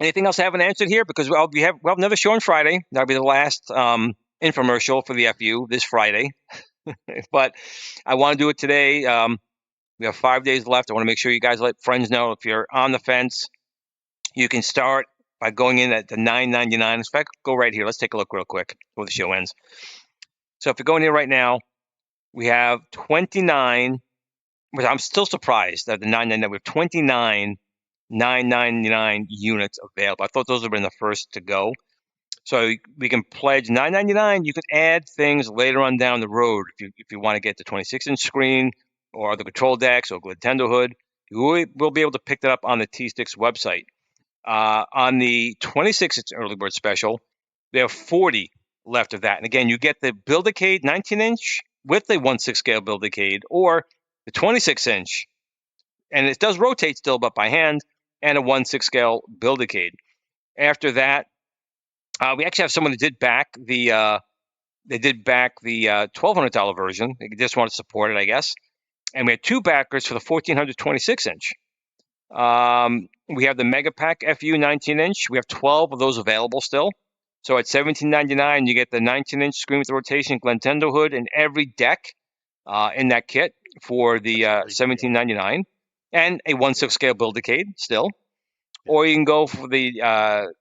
Anything else I haven't answered here? Because we'll have another show on Friday. That'll be the last infomercial for the FU this Friday. But I want to do it today. We have 5 days left. I want to make sure you guys let friends know if you're on the fence. You can start by going in at the $9.99. In fact, go right here. Let's take a look real quick before the show ends. So if you go in here right now, we have 29. I'm still surprised that the $9.99. We have 29 $9.99 units available. I thought those would have been the first to go. So we can pledge $9.99. You can add things later on down the road if you want to get the 26-inch screen or the control decks or Nintendo hood. you will be able to pick that up on the T-Sticks website. On the 26-inch early bird special, there are 40 left of that. And again, you get the Build-A-Cade 19-inch with the 1/6 scale Build-A-Cade, or the 26-inch, and it does rotate still, but by hand, and a 1/6 scale Build-A-Cade. After that, we actually have someone who did back the $1,200 version. They just want to support it, I guess. And we had 2 backers for the 1,400 26-inch. We have the Mega Pack FU 19-inch. We have 12 of those available still. So at $17.99, you get the 19-inch screen with the rotation Glentendo hood and every deck in that kit for the $17.99, and a 1/6 scale Build-A-Cade still. Or you can go for the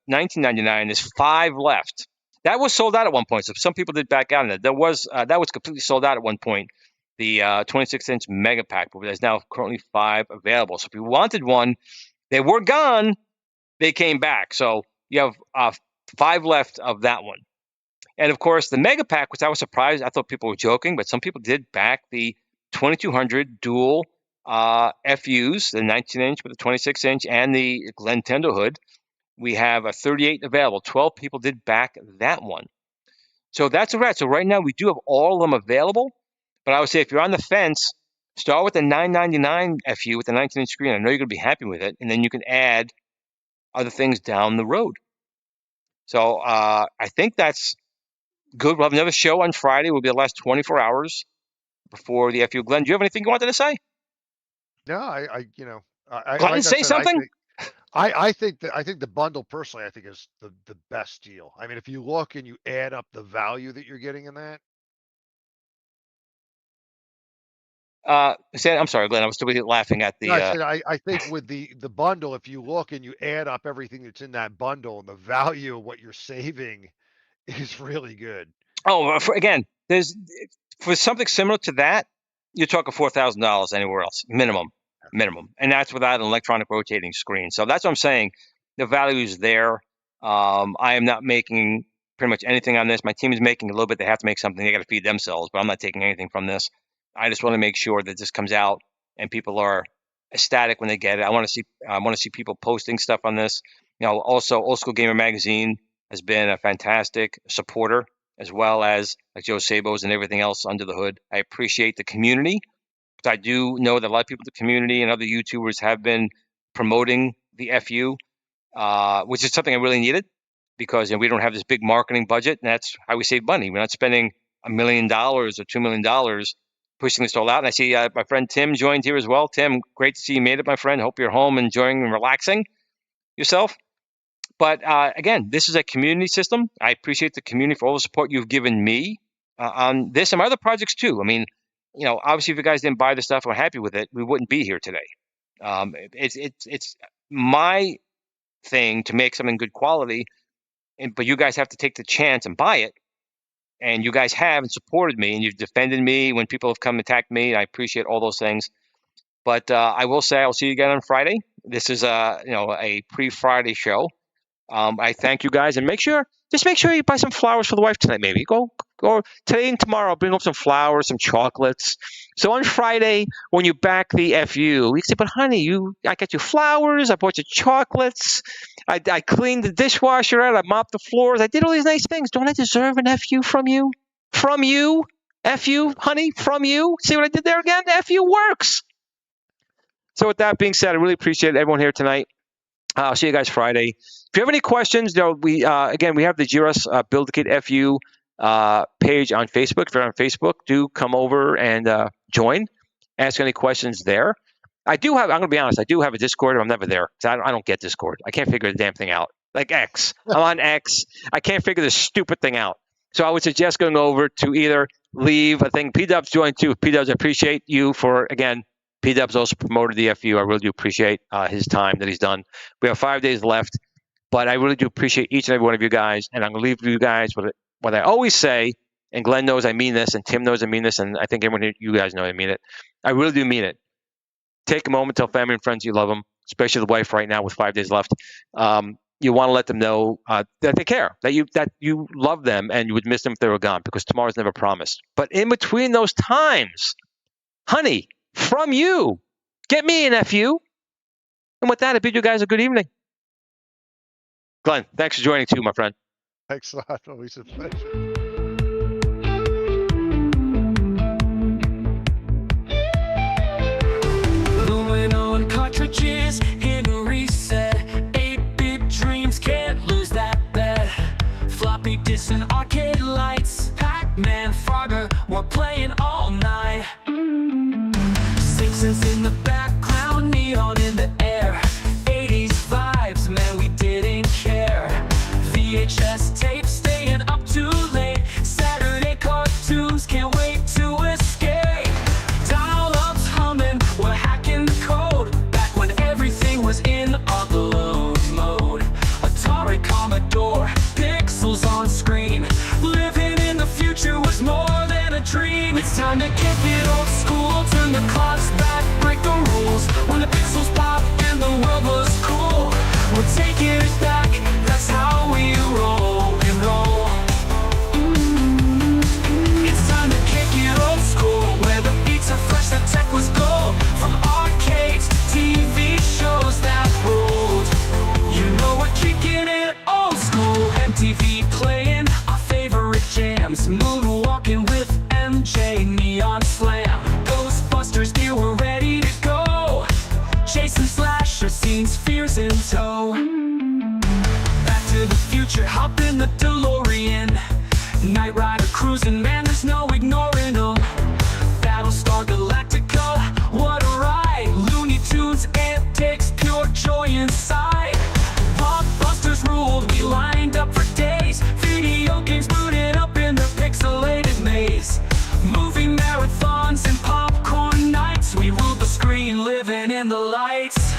$19.99. There's 5 left. That was sold out at one point, so some people did back out on it. That was completely sold out at one point. The 26-inch Mega Pack, but there's now currently 5 available. So if you wanted one, they were gone. They came back. So you have 5 left of that one. And of course, the Mega Pack, which I was surprised. I thought people were joking, but some people did back the 2200 dual FUs, the 19-inch with the 26-inch and the Glentendo hood. We have a 38 available. 12 people did back that one. So that's a wrap. So right now we do have all of them available. But I would say if you're on the fence, start with the $9.99 FU with the 19-inch screen. I know you're going to be happy with it, and then you can add other things down the road. So I think that's good. We'll have another show on Friday. It will be the last 24 hours before the FU. Glenn, do you have anything you wanted to say? No, I Glenn, like I say said, something. I think the bundle personally, I think is the best deal. I mean, if you look and you add up the value that you're getting in that. I'm sorry, Glenn. I was still laughing at the. No, I said I think with the bundle, if you look and you add up everything that's in that bundle, and the value of what you're saving is really good. Oh, again, there's for something similar to that, you're talking $4,000 anywhere else, minimum, and that's without an electronic rotating screen. So that's what I'm saying. The value is there. I am not making pretty much anything on this. My team is making a little bit. They have to make something. They got to feed themselves, but I'm not taking anything from this. I just want to make sure that this comes out and people are ecstatic when they get it. I want to see people posting stuff on this. Also Old School Gamer Magazine has been a fantastic supporter, as well as like Joe Sables and everything else under the hood. I appreciate the community. I do know that a lot of people in the community and other YouTubers have been promoting the FU, which is something I really needed, because we don't have this big marketing budget, and that's how we save money. We're not spending $1 million or $2 million pushing this all out. And I see my friend Tim joined here as well. Tim, great to see you made it, my friend. Hope you're home enjoying and relaxing yourself. But again, this is a community system. I appreciate the community for all the support you've given me on this and my other projects too. I mean, obviously, if you guys didn't buy the stuff and were happy with it, we wouldn't be here today. It's my thing to make something good quality, but you guys have to take the chance and buy it. And you guys have and supported me, and you've defended me when people have come and attacked me. I appreciate all those things. But I will say I'll see you again on Friday. This is a pre-Friday show. I thank you guys, and make sure you buy some flowers for the wife tonight. Maybe go today and tomorrow. I'll bring up some flowers, some chocolates. So on Friday, when you back the FU, you can say, "But honey, I got you flowers. I bought you chocolates. I cleaned the dishwasher out. I mopped the floors. I did all these nice things. Don't I deserve an FU from you? From you, FU, honey, from you. See what I did there again? The FU works." So with that being said, I really appreciate everyone here tonight. I'll see you guys Friday. If you have any questions, we have the GRS Build-A-Cade FU page on Facebook. If you're on Facebook, do come over and join. Ask any questions there. I'm going to be honest, I do have a Discord, but I'm never there because I don't get Discord. I can't figure the damn thing out. Like X. I'm on X. I can't figure this stupid thing out. So I would suggest going over to either leave a thing. P-Dubs joined too. P-Dubs, I appreciate you for, again, P-Dubs also promoted the FU. I really do appreciate his time that he's done. We have 5 days left, but I really do appreciate each and every one of you guys. And I'm going to leave you guys with what I always say, and Glenn knows I mean this, and Tim knows I mean this, and I think everyone here, you guys know I mean it. I really do mean it. Take a moment, tell family and friends you love them, especially the wife right now with 5 days left. You want to let them know that they care, that you love them, and you would miss them if they were gone, because tomorrow's never promised. But in between those times, honey, from you, get me an FU. And with that, I bid you guys a good evening. Glenn, thanks for joining too, my friend. Thanks a lot. Always a pleasure. On cartridges, hidden reset, 8-bit dreams, can't lose that bet. Floppy disks and arcade lights, Pac-Man, Frogger, we're playing all night. 6 cents in the background, neon in the air, 80s vibes, man, we didn't care. VHS tapes staying up too late, Saturday cartoons, can't wait to escape. Dial-ups humming, we're hacking the code, back when everything was in upload mode. Atari, Commodore, pixels on screen, living in the future was more than a dream. It's time to kick it old school, turn the clocks back, break the rules. When the pixels pop and the world was cool, we're taking it back, that's how we roll and roll. It's time to kick it old school, where the beats are fresh, the tech was gold. From arcades, TV shows that ruled, you know we're kicking it old school. MTV playing our favorite jams, moonwalking with MJ, Neon Slam, Ghostbusters, here we're ready to go. Chasing slasher scenes, fears in tow. Back to the future, hop in the DeLorean, Knight Rider cruising, man, there's no ignoring them. Battlestar Galactica, what a ride. Looney Tunes, antics, pure joy inside. Blockbusters ruled, we lined up for days. Video games booted up in the pixelated maze. Movie marathons and popcorn nights, we ruled the screen, living in the lights.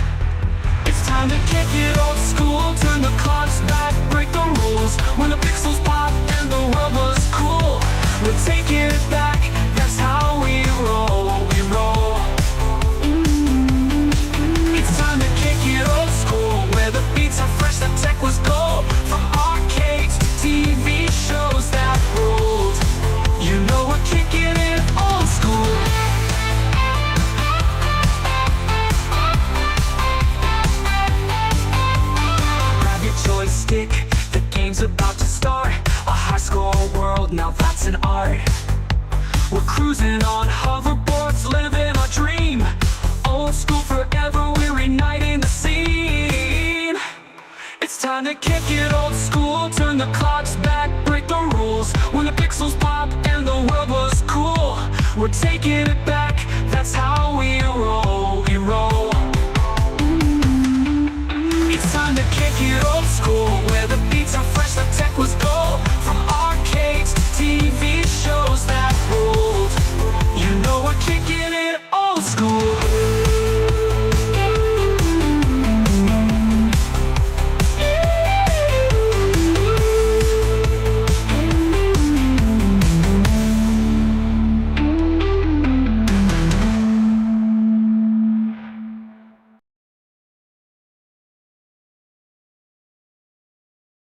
It's time to kick it old school, turn the clocks back, break the rules. When the pixels pop and the world was cool, we're taking it back, that's how we roll, we roll. It's time to kick it old school, where the beats are fresh, the tech was gold. From arcades to TV shows that ruled, you know we're kicking it old school. Grab your joystick, the game's about to start. A high-score world, now that's an art. We're cruising on hoverboards, living our dream. Old school forever, we're igniting the scene. It's time to kick it old school, turn the clocks back, break the rules. When the pixels pop and the world was cool, we're taking it back, that's how we